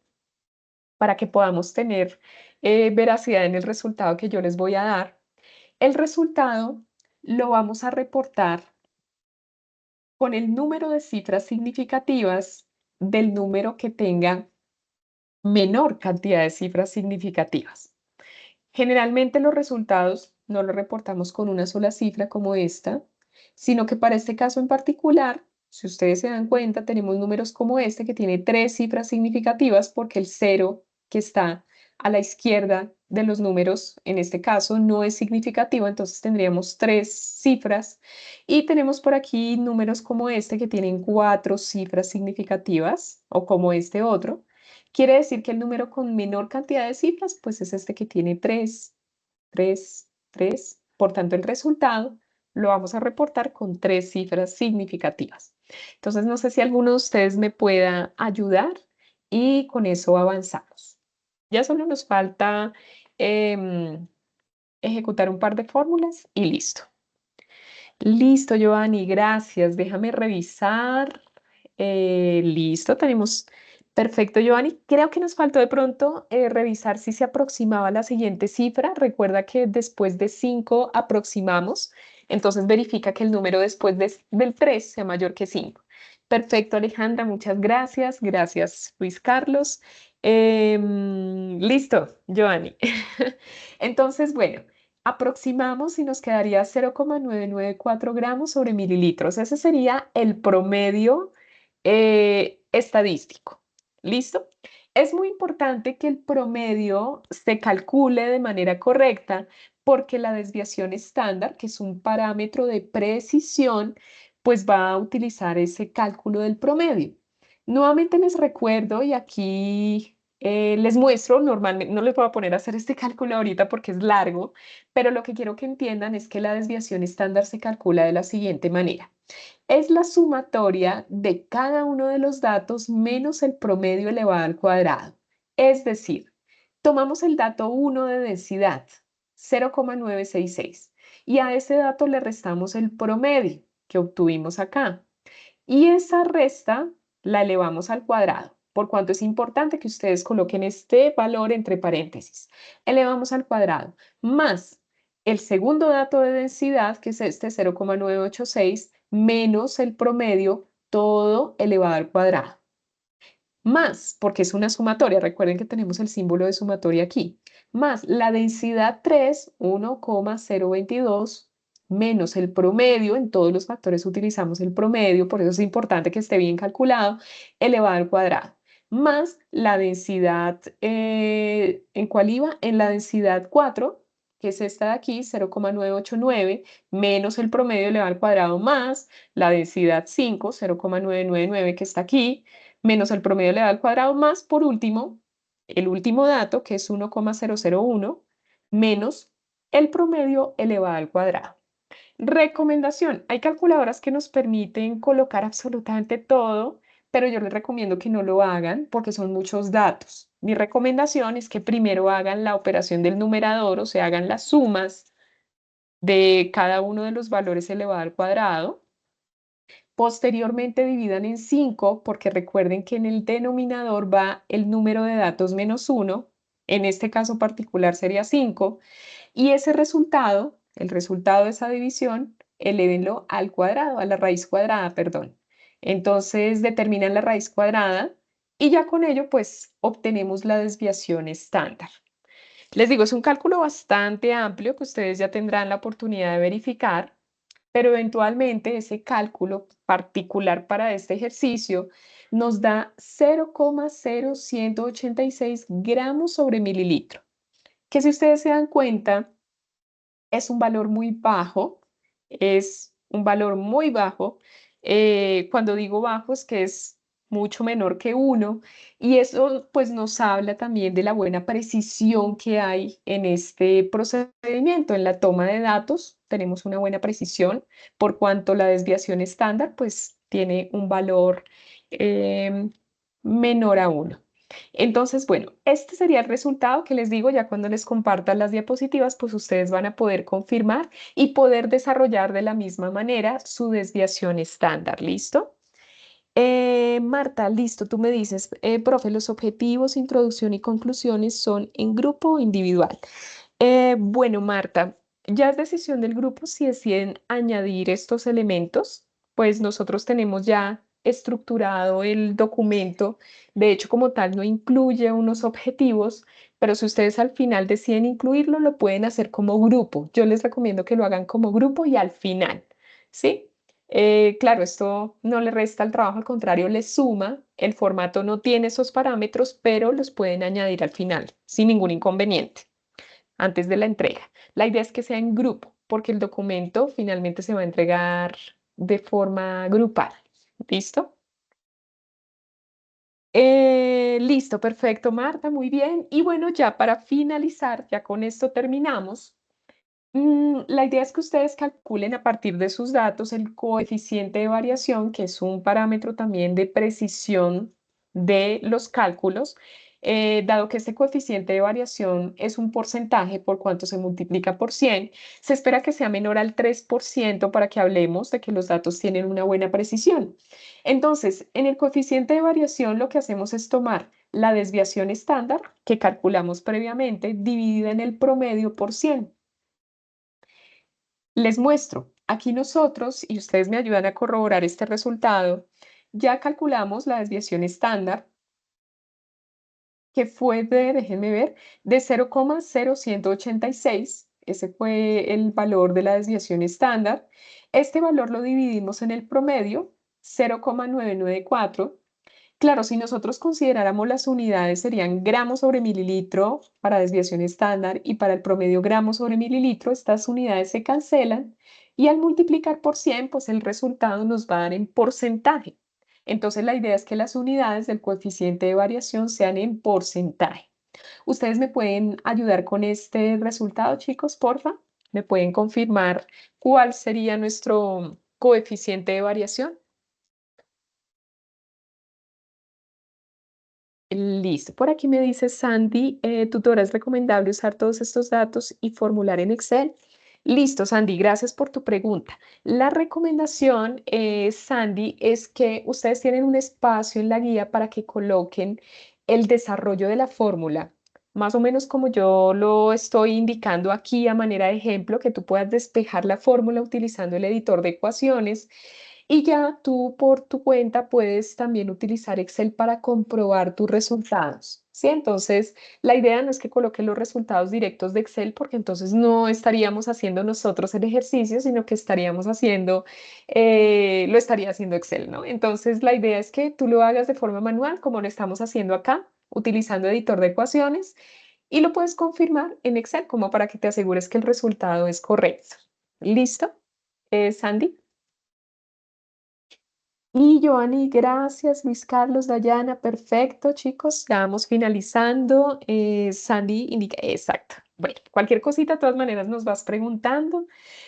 para que podamos tener veracidad en el resultado que yo les voy a dar. El resultado lo vamos a reportar con el número de cifras significativas del número que tenga menor cantidad de cifras significativas. Generalmente los resultados no los reportamos con una sola cifra como esta, sino que para este caso en particular, si ustedes se dan cuenta, tenemos números como este que tiene 3 cifras significativas porque el 0 que está a la izquierda de los números, en este caso, no es significativo, entonces tendríamos 3 cifras. Y tenemos por aquí números como este que tienen 4 cifras significativas o como este otro. Quiere decir que el número con menor cantidad de cifras, pues es este que tiene 3, 3, 3. Por tanto, el resultado lo vamos a reportar con 3 cifras significativas. Entonces, no sé si alguno de ustedes me pueda ayudar y con eso avanzamos. Ya solo nos falta ejecutar un par de fórmulas y listo. Listo, Giovanni, gracias. Déjame revisar. Listo, tenemos. Perfecto, Giovanni. Creo que nos faltó de pronto revisar si se aproximaba la siguiente cifra. Recuerda que después de 5 aproximamos, entonces verifica que el número después del 3 sea mayor que 5. Perfecto, Alejandra, muchas gracias. Gracias, Luis Carlos. Listo, Giovanni. Entonces, bueno. Aproximamos y nos quedaría 0,994 gramos sobre mililitros. Ese sería el promedio estadístico. ¿Listo? Es muy importante que el promedio se calcule de manera correcta porque la desviación estándar, que es un parámetro de precisión, pues va a utilizar ese cálculo del promedio. Nuevamente les recuerdo y aquí les muestro, normalmente no les voy a poner a hacer este cálculo ahorita porque es largo, pero lo que quiero que entiendan es que la desviación estándar se calcula de la siguiente manera. Es la sumatoria de cada uno de los datos menos el promedio elevado al cuadrado. Es decir, tomamos el dato 1 de densidad, 0,966, y a ese dato le restamos el promedio que obtuvimos acá. Y esa resta la elevamos al cuadrado, por cuanto es importante que ustedes coloquen este valor entre paréntesis. Elevamos al cuadrado, más el segundo dato de densidad, que es este 0,986, menos el promedio, todo elevado al cuadrado. Más, porque es una sumatoria, recuerden que tenemos el símbolo de sumatoria aquí, más la densidad 3, 1,022, menos el promedio, en todos los factores utilizamos el promedio, por eso es importante que esté bien calculado, elevado al cuadrado, más la densidad, ¿en cuál iba? En la densidad 4, que es esta de aquí, 0,989, menos el promedio elevado al cuadrado, más la densidad 5, 0,999, que está aquí, menos el promedio elevado al cuadrado, más por último, el último dato, que es 1,001, menos el promedio elevado al cuadrado. Recomendación, hay calculadoras que nos permiten colocar absolutamente todo, pero yo les recomiendo que no lo hagan porque son muchos datos. Mi recomendación es que primero hagan la operación del numerador, o sea, hagan las sumas de cada uno de los valores elevado al cuadrado. Posteriormente dividan en 5, porque recuerden que en el denominador va el número de datos menos 1, en este caso particular sería 5, y ese resultado, el resultado de esa división, elévenlo al cuadrado, a la raíz cuadrada, perdón. Entonces determinan la raíz cuadrada y ya con ello pues obtenemos la desviación estándar. Les digo, es un cálculo bastante amplio que ustedes ya tendrán la oportunidad de verificar, pero eventualmente ese cálculo particular para este ejercicio nos da 0,0186 gramos sobre mililitro, que si ustedes se dan cuenta, es un valor muy bajo, es un valor muy bajo. Cuando digo bajo es que es mucho menor que 1 y eso pues nos habla también de la buena precisión que hay en este procedimiento, en la toma de datos. Tenemos una buena precisión por cuanto la desviación estándar pues tiene un valor em, menor a 1. Entonces, bueno, este sería el resultado que les digo, ya cuando les compartan las diapositivas, pues ustedes van a poder confirmar y poder desarrollar de la misma manera su desviación estándar. ¿Listo? Marta, listo, tú me dices, profe, los objetivos, introducción y conclusiones son en grupo o individual. Bueno, Marta, ya es decisión del grupo si deciden añadir estos elementos, pues nosotros tenemos ya estructurado el documento. De hecho, como tal, no incluye unos objetivos, pero si ustedes al final deciden incluirlo, lo pueden hacer como grupo. Yo les recomiendo que lo hagan como grupo y al final, ¿sí? Claro, esto no le resta al trabajo, al contrario, le suma. El formato no tiene esos parámetros, pero los pueden añadir al final, sin ningún inconveniente antes de la entrega. La idea es que sea en grupo, porque el documento finalmente se va a entregar de forma grupal. ¿Listo? Listo, perfecto, Marta, muy bien. Y bueno, ya para finalizar, ya con esto terminamos. La idea es que ustedes calculen a partir de sus datos el coeficiente de variación, que es un parámetro también de precisión de los cálculos, dado que este coeficiente de variación es un porcentaje por cuanto se multiplica por 100, se espera que sea menor al 3% para que hablemos de que los datos tienen una buena precisión. Entonces, en el coeficiente de variación lo que hacemos es tomar la desviación estándar que calculamos previamente dividida en el promedio por 100. Les muestro, aquí nosotros, y ustedes me ayudan a corroborar este resultado, ya calculamos la desviación estándar, que fue de, déjenme ver, de 0,0186. Ese fue el valor de la desviación estándar. Este valor lo dividimos en el promedio, 0,994. Claro, si nosotros consideráramos las unidades serían gramos sobre mililitro para desviación estándar y para el promedio gramos sobre mililitro, estas unidades se cancelan y al multiplicar por 100, pues el resultado nos va a dar en porcentaje. Entonces la idea es que las unidades del coeficiente de variación sean en porcentaje. ¿Ustedes me pueden ayudar con este resultado, chicos, porfa? ¿Me pueden confirmar cuál sería nuestro coeficiente de variación? Listo. Por aquí me dice Sandy, tutora, ¿es recomendable usar todos estos datos y formular en Excel? Listo, Sandy, gracias por tu pregunta. La recomendación, Sandy, es que ustedes tienen un espacio en la guía para que coloquen el desarrollo de la fórmula, más o menos como yo lo estoy indicando aquí a manera de ejemplo, que tú puedas despejar la fórmula utilizando el editor de ecuaciones y ya tú por tu cuenta puedes también utilizar Excel para comprobar tus resultados. ¿Sí? Entonces, la idea no es que coloques los resultados directos de Excel porque entonces no estaríamos haciendo nosotros el ejercicio, sino que estaríamos haciendo, lo estaría haciendo Excel, ¿no? Entonces, la idea es que tú lo hagas de forma manual, como lo estamos haciendo acá, utilizando editor de ecuaciones, y lo puedes confirmar en Excel como para que te asegures que el resultado es correcto. ¿Listo? Sandy. Y Giovanni, gracias, Luis Carlos, Dayana, perfecto, chicos, ya vamos finalizando. Sandy indica, exacto. Bueno, cualquier cosita, de todas maneras, nos vas preguntando.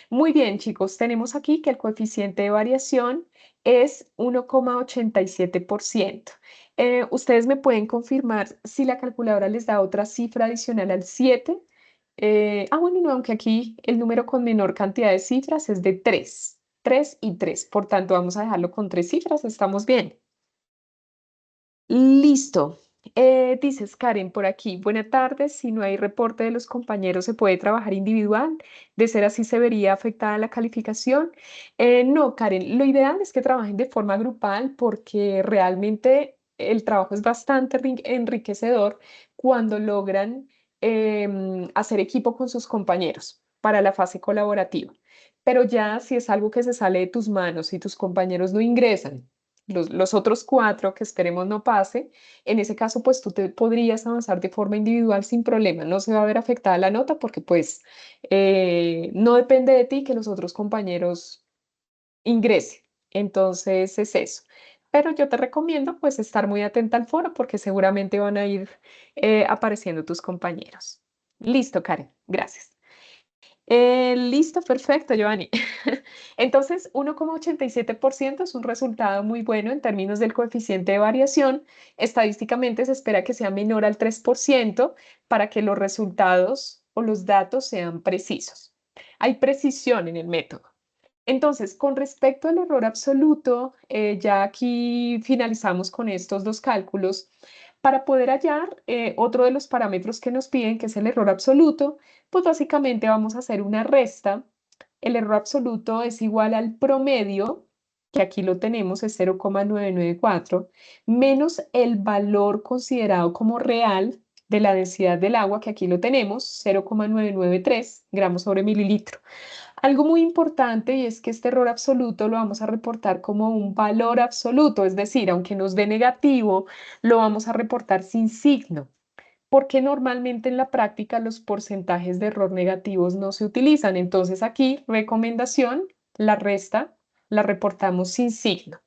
Muy bien, chicos, tenemos aquí que el coeficiente de variación es 1,87%. ¿Ustedes me pueden confirmar si la calculadora les da otra cifra adicional al 7? Bueno, no, aunque aquí el número con menor cantidad de cifras es de 3. 3 y 3. Por tanto, vamos a dejarlo con 3 cifras. ¿Estamos bien? Listo. Dices, Karen, por aquí, buena tarde. Si no hay reporte de los compañeros, ¿se puede trabajar individual? De ser así, ¿se vería afectada la calificación? No, Karen, lo ideal es que trabajen de forma grupal porque realmente el trabajo es bastante enriquecedor cuando logran hacer equipo con sus compañeros para la fase colaborativa. Pero ya si es algo que se sale de tus manos y tus compañeros no ingresan, los otros 4 que esperemos no pase, en ese caso pues tú te podrías avanzar de forma individual sin problema, no se va a ver afectada la nota porque pues no depende de ti que los otros compañeros ingresen, entonces es eso. Pero yo te recomiendo pues estar muy atenta al foro porque seguramente van a ir apareciendo tus compañeros. Listo, Karen, gracias. Listo, perfecto, Giovanni. Entonces, 1,87% es un resultado muy bueno en términos del coeficiente de variación. Estadísticamente se espera que sea menor al 3% para que los resultados o los datos sean precisos. Hay precisión en el método. Entonces, con respecto al error absoluto, ya aquí finalizamos con estos dos cálculos. Para poder hallar otro de los parámetros que nos piden, que es el error absoluto, pues básicamente vamos a hacer una resta. El error absoluto es igual al promedio, que aquí lo tenemos, es 0,994, menos el valor considerado como real de la densidad del agua, que aquí lo tenemos, 0,993 gramos sobre mililitro. Algo muy importante y es que este error absoluto lo vamos a reportar como un valor absoluto, es decir, aunque nos dé negativo, lo vamos a reportar sin signo, porque normalmente en la práctica los porcentajes de error negativos no se utilizan. Entonces aquí, recomendación, la resta la reportamos sin signo.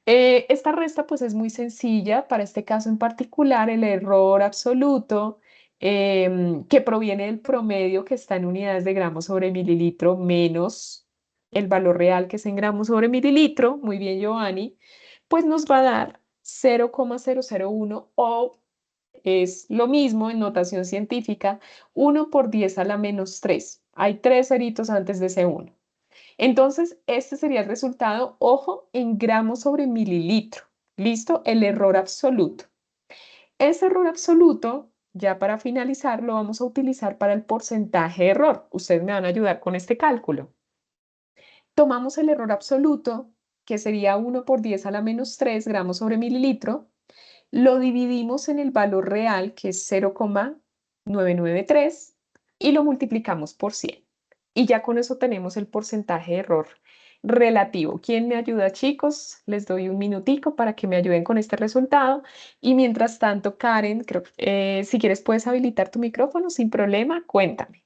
Esta resta pues es muy sencilla, para este caso en particular el error absoluto que proviene del promedio que está en unidades de gramos sobre mililitro menos el valor real que es en gramos sobre mililitro, muy bien Giovanni, pues nos va a dar 0,001 o es lo mismo en notación científica, 1 por 10 a la menos 3. Hay 3 ceritos antes de ese 1. Entonces, este sería el resultado, ojo, en gramos sobre mililitro. ¿Listo? El error absoluto. Ese error absoluto, ya para finalizar, lo vamos a utilizar para el porcentaje de error. Ustedes me van a ayudar con este cálculo. Tomamos el error absoluto, que sería 1 por 10 a la menos 3 gramos sobre mililitro, lo dividimos en el valor real, que es 0,993, y lo multiplicamos por 100. Y ya con eso tenemos el porcentaje de error relativo. ¿Quién me ayuda, chicos? Les doy un minutico para que me ayuden con este resultado. Y mientras tanto, Karen, si quieres puedes habilitar tu micrófono sin problema, cuéntame.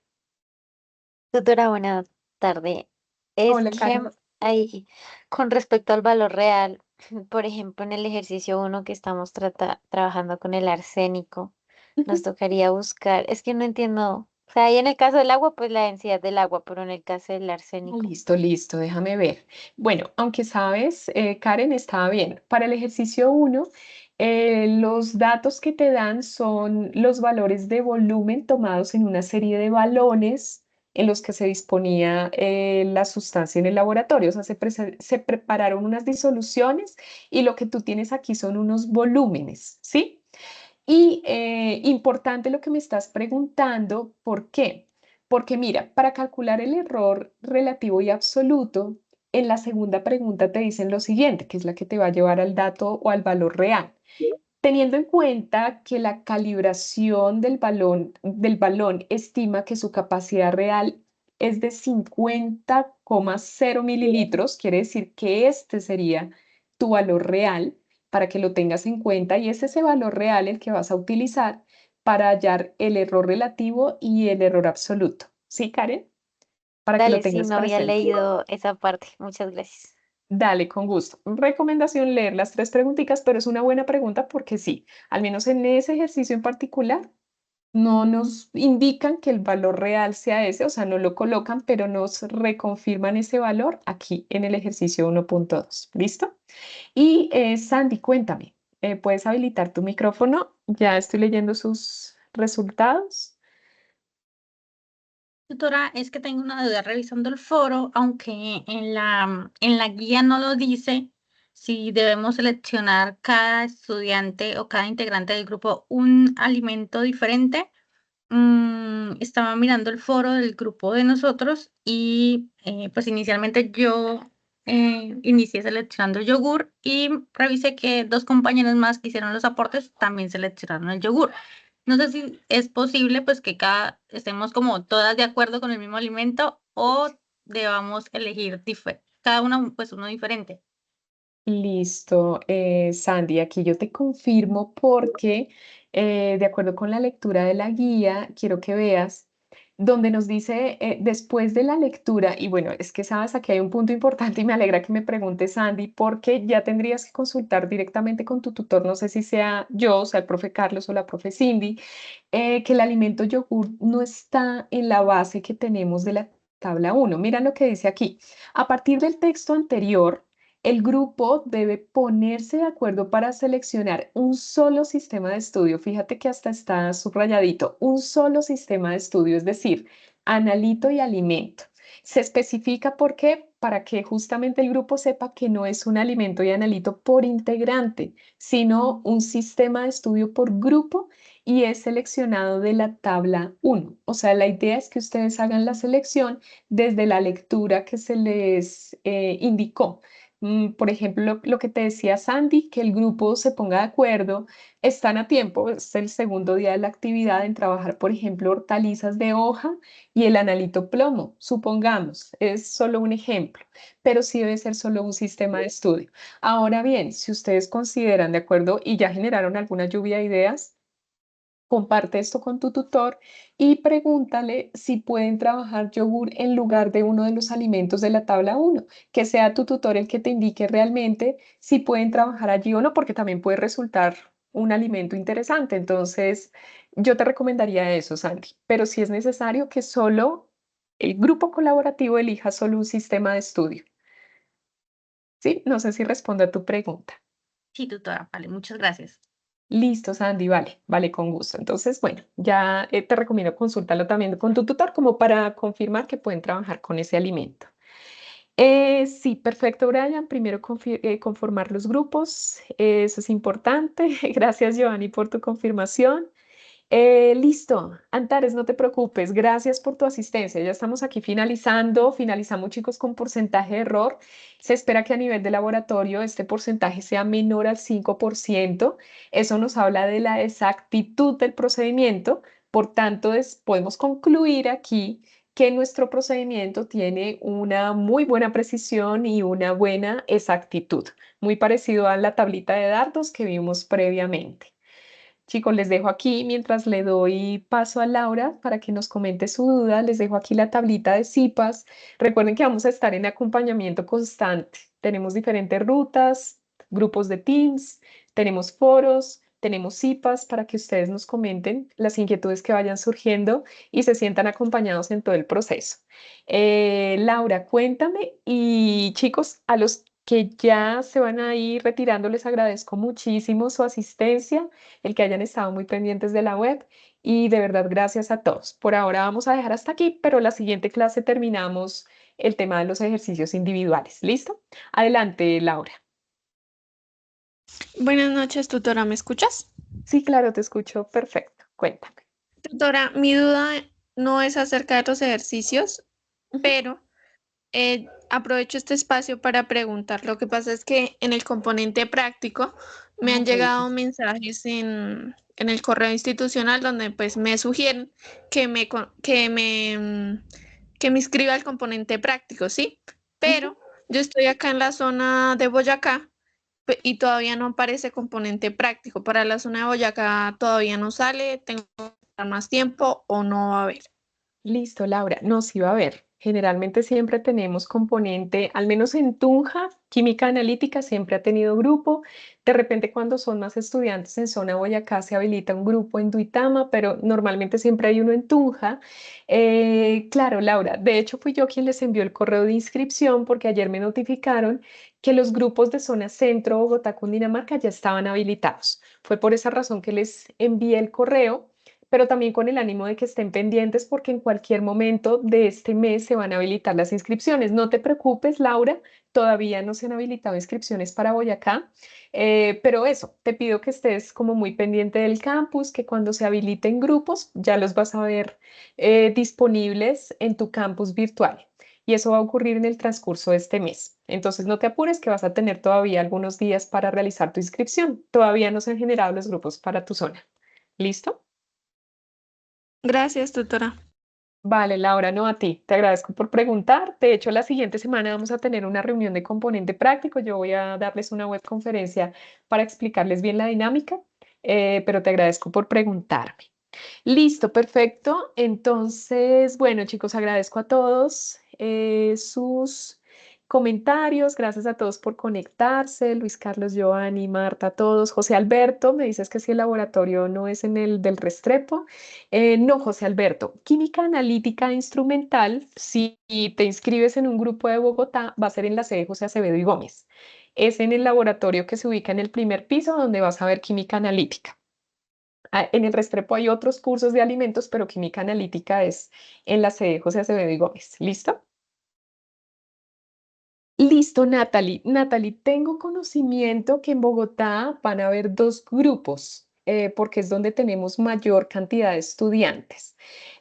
Doctora, buena tarde. Es Hola, que Karen. hay, con respecto al valor real, por ejemplo, en el ejercicio 1 que estamos trabajando con el arsénico, nos tocaría buscar, es que no entiendo, o sea, ahí en el caso del agua, pues la densidad del agua, pero en el caso del arsénico. Listo, listo, déjame ver. Bueno, aunque sabes, Karen, estaba bien. Para el ejercicio 1, los datos que te dan son los valores de volumen tomados en una serie de balones en los que se disponía la sustancia en el laboratorio. O sea, se prepararon unas disoluciones y lo que tú tienes aquí son unos volúmenes, ¿sí? Y importante lo que me estás preguntando, ¿por qué? Porque mira, para calcular el error relativo y absoluto, en la segunda pregunta te dicen lo siguiente, que es la que te va a llevar al dato o al valor real. Teniendo en cuenta que la calibración del balón estima que su capacidad real es de 50,0 mililitros, quiere decir que este sería tu valor real para que lo tengas en cuenta y es ese valor real el que vas a utilizar para hallar el error relativo y el error absoluto. ¿Sí, Karen? Para que lo Dale, sí, tengas no había presente. leído esa parte. Muchas gracias. Dale, con gusto. Recomendación leer las 3 preguntitas, pero es una buena pregunta porque sí, al menos en ese ejercicio en particular, no nos indican que el valor real sea ese, o sea, no lo colocan, pero nos reconfirman ese valor aquí en el ejercicio 1,2. ¿Listo? Y Sandy, cuéntame, ¿puedes habilitar tu micrófono? Ya estoy leyendo sus resultados. Tutora, es que tengo una duda revisando el foro, aunque en la guía no lo dice, si debemos seleccionar cada estudiante o cada integrante del grupo un alimento diferente. Estaba mirando el foro del grupo de nosotros y pues inicialmente yo inicié seleccionando el yogur y revisé que 2 compañeros más que hicieron los aportes también seleccionaron el yogur. No sé si es posible pues que estemos como todas de acuerdo con el mismo alimento o debamos elegir cada una pues uno diferente. Listo, Sandy, aquí yo te confirmo porque de acuerdo con la lectura de la guía, quiero que veas donde nos dice después de la lectura, y bueno, es que sabes, aquí hay un punto importante y me alegra que me preguntes, Sandy, porque ya tendrías que consultar directamente con tu tutor, no sé si sea yo, o sea, el profe Carlos o la profe Cindy, que el alimento yogur no está en la base que tenemos de la tabla 1. Mira lo que dice aquí. A partir del texto anterior, el grupo debe ponerse de acuerdo para seleccionar un solo sistema de estudio. Fíjate que hasta está subrayadito, un solo sistema de estudio, es decir, analito y alimento. Se especifica por qué, para que justamente el grupo sepa que no es un alimento y analito por integrante, sino un sistema de estudio por grupo y es seleccionado de la tabla 1. O sea, la idea es que ustedes hagan la selección desde la lectura que se les indicó. Por ejemplo, lo que te decía Sandy, que el grupo se ponga de acuerdo, están a tiempo, es el segundo día de la actividad en trabajar, por ejemplo, hortalizas de hoja y el analito plomo, supongamos, es solo un ejemplo, pero sí debe ser solo un sistema de estudio. Ahora bien, si ustedes consideran de acuerdo y ya generaron alguna lluvia de ideas, comparte esto con tu tutor y pregúntale si pueden trabajar yogur en lugar de uno de los alimentos de la tabla 1, que sea tu tutor el que te indique realmente si pueden trabajar allí o no, porque también puede resultar un alimento interesante. Entonces, yo te recomendaría eso, Sandy, pero si es necesario que solo el grupo colaborativo elija solo un sistema de estudio. ¿Sí? No sé si responde a tu pregunta. Sí, tutora, vale, muchas gracias. Listo, Sandy, vale, vale, con gusto. Entonces, bueno, ya te recomiendo consultarlo también con tu tutor como para confirmar que pueden trabajar con ese alimento. Sí, perfecto, Brian. Primero conformar los grupos, eso es importante. Gracias, Giovanni, por tu confirmación. Listo, Antares, no te preocupes, gracias por tu asistencia. Ya estamos aquí finalizando, finalizamos chicos con porcentaje de error. Se espera que a nivel de laboratorio este porcentaje sea menor al 5%. Eso nos habla de la exactitud del procedimiento. Por tanto, podemos concluir aquí que nuestro procedimiento tiene una muy buena precisión y una buena exactitud, muy parecido a la tablita de dardos que vimos previamente. Chicos, les dejo aquí, mientras le doy paso a Laura para que nos comente su duda, les dejo aquí la tablita de CIPAS. Recuerden que vamos a estar en acompañamiento constante. Tenemos diferentes rutas, grupos de Teams, tenemos foros, tenemos CIPAS para que ustedes nos comenten las inquietudes que vayan surgiendo y se sientan acompañados en todo el proceso. Laura, cuéntame y chicos, a los que ya se van a ir retirando, les agradezco muchísimo su asistencia, el que hayan estado muy pendientes de la web y de verdad gracias a todos. Por ahora vamos a dejar hasta aquí, pero la siguiente clase terminamos el tema de los ejercicios individuales. ¿Listo? Adelante, Laura. Buenas noches, tutora, ¿me escuchas? Sí, claro, te escucho perfecto. Cuéntame. Tutora, mi duda no es acerca de los ejercicios, Ujú. pero aprovecho este espacio para preguntar. Lo que pasa es que en el componente práctico me han Ok. llegado mensajes en el correo institucional donde pues me sugieren que me inscriba al componente práctico, ¿sí? Ujú. Pero yo estoy acá en la zona de Boyacá y todavía no aparece componente práctico. Para la zona de Boyacá todavía no sale, tengo que esperar más tiempo o no va a haber. Listo, Laura. No, sí va a haber. Generalmente siempre tenemos componente, al menos en Tunja, química analítica siempre ha tenido grupo. De repente cuando son más estudiantes en zona Boyacá se habilita un grupo en Duitama, pero normalmente siempre hay uno en Tunja. Claro, Laura, de hecho fui yo quien les envió el correo de inscripción porque ayer me notificaron que los grupos de zona centro, Bogotá, Cundinamarca ya estaban habilitados. Fue por esa razón que les envié el correo pero también con el ánimo de que estén pendientes porque en cualquier momento de este mes se van a habilitar las inscripciones. No te preocupes, Laura, todavía no se han habilitado inscripciones para Boyacá, pero eso, te pido que estés como muy pendiente del campus, que cuando se habiliten grupos ya los vas a ver disponibles en tu campus virtual. Y eso va a ocurrir en el transcurso de este mes. Entonces no te apures que vas a tener todavía algunos días para realizar tu inscripción. Todavía no se han generado los grupos para tu zona. ¿Listo? Gracias, tutora. Vale, Laura, no a ti. Te agradezco por preguntar. De hecho, la siguiente semana vamos a tener una reunión de componente práctico. Yo voy a darles una web conferencia para explicarles bien la dinámica, pero te agradezco por preguntarme. Listo, perfecto. Entonces, bueno, chicos, agradezco a todos sus comentarios. Gracias a todos por conectarse. Luis Carlos, Giovanni, Marta, todos. José Alberto, me dices que si el laboratorio no es en el del Restrepo. No, José Alberto, química analítica instrumental, si te inscribes en un grupo de Bogotá, va a ser en la sede José Acevedo y Gómez. Es en el laboratorio que se ubica en el primer piso donde vas a ver química analítica. En el Restrepo hay otros cursos de alimentos, pero química analítica es en la sede José Acevedo y Gómez. ¿Listo? Listo, Natalie. Natalie, tengo conocimiento que en Bogotá van a haber dos grupos, porque es donde tenemos mayor cantidad de estudiantes.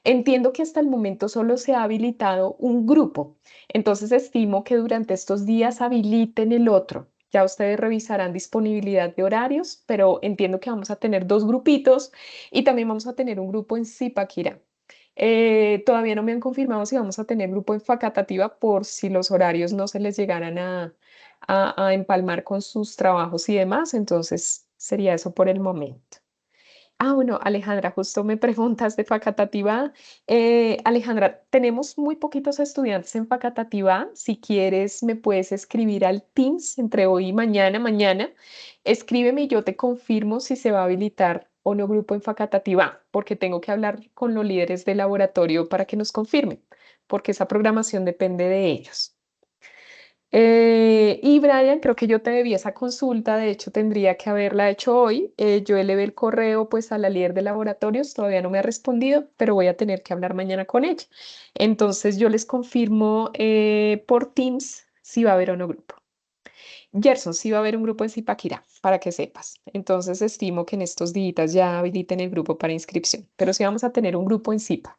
Entiendo que hasta el momento solo se ha habilitado un grupo, entonces estimo que durante estos días habiliten el otro. Ya ustedes revisarán disponibilidad de horarios, pero entiendo que vamos a tener dos grupitos y también vamos a tener un grupo en Zipaquirá. Todavía no me han confirmado si vamos a tener grupo en Facatativá por si los horarios no se les llegaran a empalmar con sus trabajos y demás. Entonces sería eso por el momento. Ah, bueno, Alejandra, justo me preguntas de Facatativá. Alejandra, tenemos muy poquitos estudiantes en Facatativá. Si quieres, me puedes escribir al Teams entre hoy y mañana. Mañana, escríbeme y yo te confirmo si se va a habilitar o no grupo en Facatativá, porque tengo que hablar con los líderes del laboratorio para que nos confirmen, porque esa programación depende de ellos. Y Brian, creo que yo te debí esa consulta, de hecho tendría que haberla hecho hoy. Yo elevé el correo pues a la líder de laboratorios, todavía no me ha respondido, pero voy a tener que hablar mañana con ella. Entonces yo les confirmo por Teams si va a haber o no grupo. Gerson, sí va a haber un grupo en Zipaquirá, para que sepas. Entonces estimo que en estos días ya habiliten el grupo para inscripción, pero sí vamos a tener un grupo en Zipa.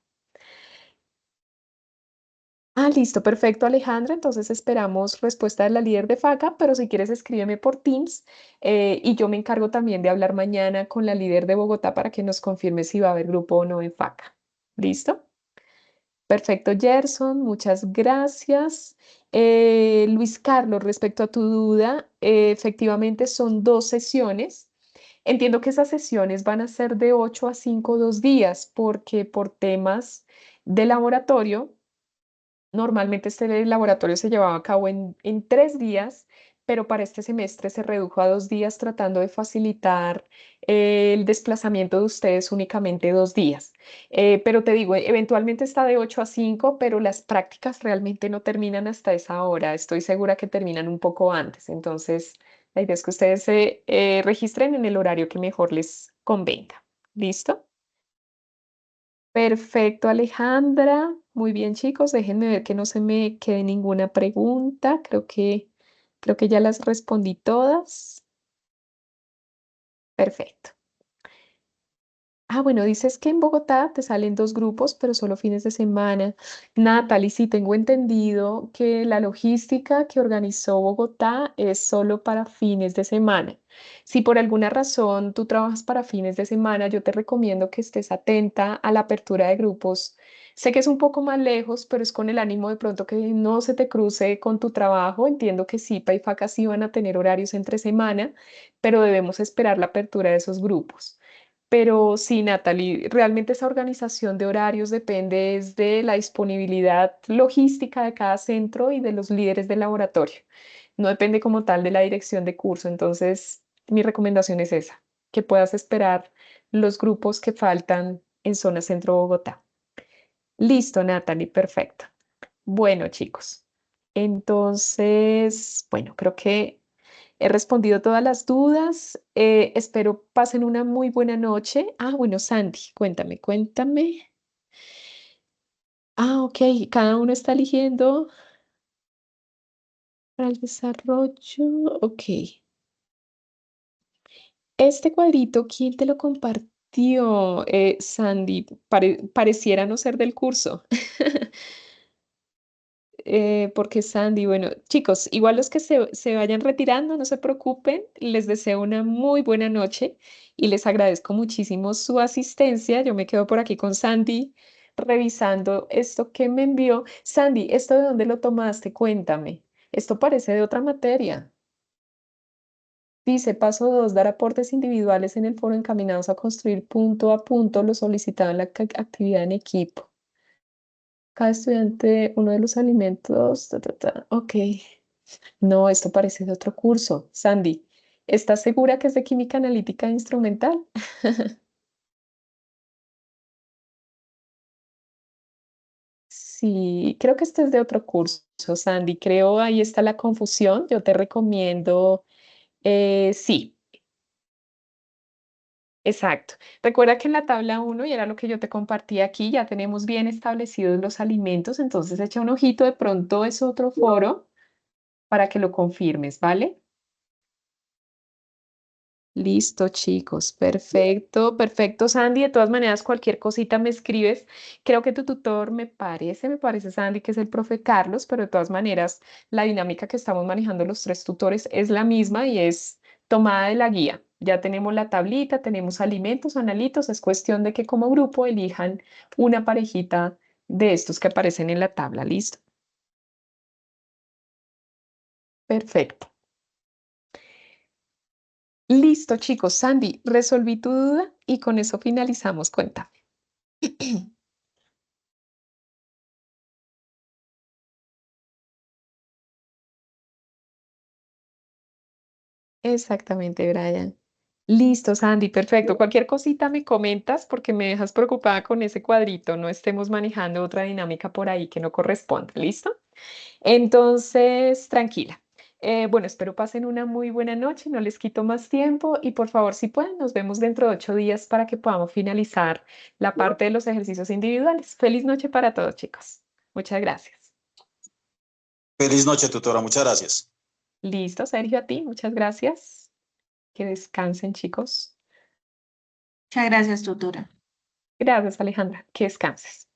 Ah, listo, perfecto, Alejandra. Entonces esperamos respuesta de la líder de FACA, pero si quieres escríbeme por Teams y yo me encargo también de hablar mañana con la líder de Bogotá para que nos confirme si va a haber grupo o no en FACA. ¿Listo? Perfecto, Gerson, muchas gracias. Luis Carlos, respecto a tu duda, efectivamente son dos sesiones. Entiendo que esas sesiones van a ser de 8 a 5 2 días, porque por temas de laboratorio, normalmente este laboratorio se llevaba a cabo en 3 días, pero para este semestre se redujo a 2 días tratando de facilitar el desplazamiento de ustedes únicamente 2 días. Pero te digo, eventualmente está de 8 a 5, pero las prácticas realmente no terminan hasta esa hora. Estoy segura que terminan un poco antes. Entonces, la idea es que ustedes se registren en el horario que mejor les convenga. ¿Listo? Perfecto, Alejandra. Muy bien, chicos. Déjenme ver que no se me quede ninguna pregunta. Creo que ya las respondí todas. Perfecto. Ah, bueno, dices que en Bogotá te salen dos grupos, pero solo fines de semana. Natalie, sí tengo entendido que la logística que organizó Bogotá es solo para fines de semana. Si por alguna razón tú trabajas para fines de semana, yo te recomiendo que estés atenta a la apertura de grupos. Sé que es un poco más lejos, pero es con el ánimo de pronto que no se te cruce con tu trabajo. Entiendo que SIPA y FACA sí van a tener horarios entre semana, pero debemos esperar la apertura de esos grupos. Pero sí, Natalie, realmente esa organización de horarios depende es de la disponibilidad logística de cada centro y de los líderes del laboratorio. No depende como tal de la dirección de curso. Entonces, mi recomendación es esa, que puedas esperar los grupos que faltan en zona centro Bogotá. Listo, Natalie, perfecto. Bueno, chicos, entonces, bueno, creo que He respondido todas las dudas. Espero pasen una muy buena noche. Ah, bueno, Sandy, cuéntame. Ah, ok, cada uno está eligiendo para el desarrollo. Ok. Este cuadrito, ¿quién te lo compartió? Sandy, pareciera no ser del curso. Porque Sandy, bueno, chicos, igual los que se vayan retirando, no se preocupen, les deseo una muy buena noche y les agradezco muchísimo su asistencia. Yo me quedo por aquí con Sandy revisando esto que me envió. Sandy, ¿esto de dónde lo tomaste? Cuéntame. Esto parece de otra materia. Dice, paso 2, dar aportes individuales en el foro encaminados a construir punto a punto lo solicitado en la actividad en equipo. Cada estudiante, uno de los alimentos, Ok. No, esto parece de otro curso. Sandy, ¿estás segura que es de química analítica e instrumental? Sí, creo que este es de otro curso, Sandy. Creo ahí está la confusión. Yo te recomiendo, sí, exacto. Recuerda que en la tabla 1, y era lo que yo te compartí aquí, ya tenemos bien establecidos los alimentos, entonces echa un ojito, de pronto es otro foro para que lo confirmes, ¿vale? Listo, chicos. Perfecto, Sandy. De todas maneras, cualquier cosita me escribes. Creo que tu tutor me parece, Sandy, que es el profe Carlos, pero de todas maneras, la dinámica que estamos manejando los tres tutores es la misma y es tomada de la guía. Ya tenemos la tablita, tenemos alimentos, analitos. Es cuestión de que como grupo elijan una parejita de estos que aparecen en la tabla. ¿Listo? Perfecto. Listo, chicos. Sandy, resolví tu duda y con eso finalizamos. Cuenta. Exactamente, Brian. Listo, Sandy, perfecto. Cualquier cosita me comentas porque me dejas preocupada con ese cuadrito. No estemos manejando otra dinámica por ahí que no corresponde. ¿Listo? Entonces, tranquila. Bueno, espero pasen una muy buena noche. No les quito más tiempo y por favor, si pueden, nos vemos dentro de 8 días para que podamos finalizar la parte de los ejercicios individuales. Feliz noche para todos, chicos. Muchas gracias. Feliz noche, tutora. Muchas gracias. Listo, Sergio, a ti. Muchas gracias. Que descansen, chicos. Muchas gracias, tutora. Gracias, Alejandra. Que descanses.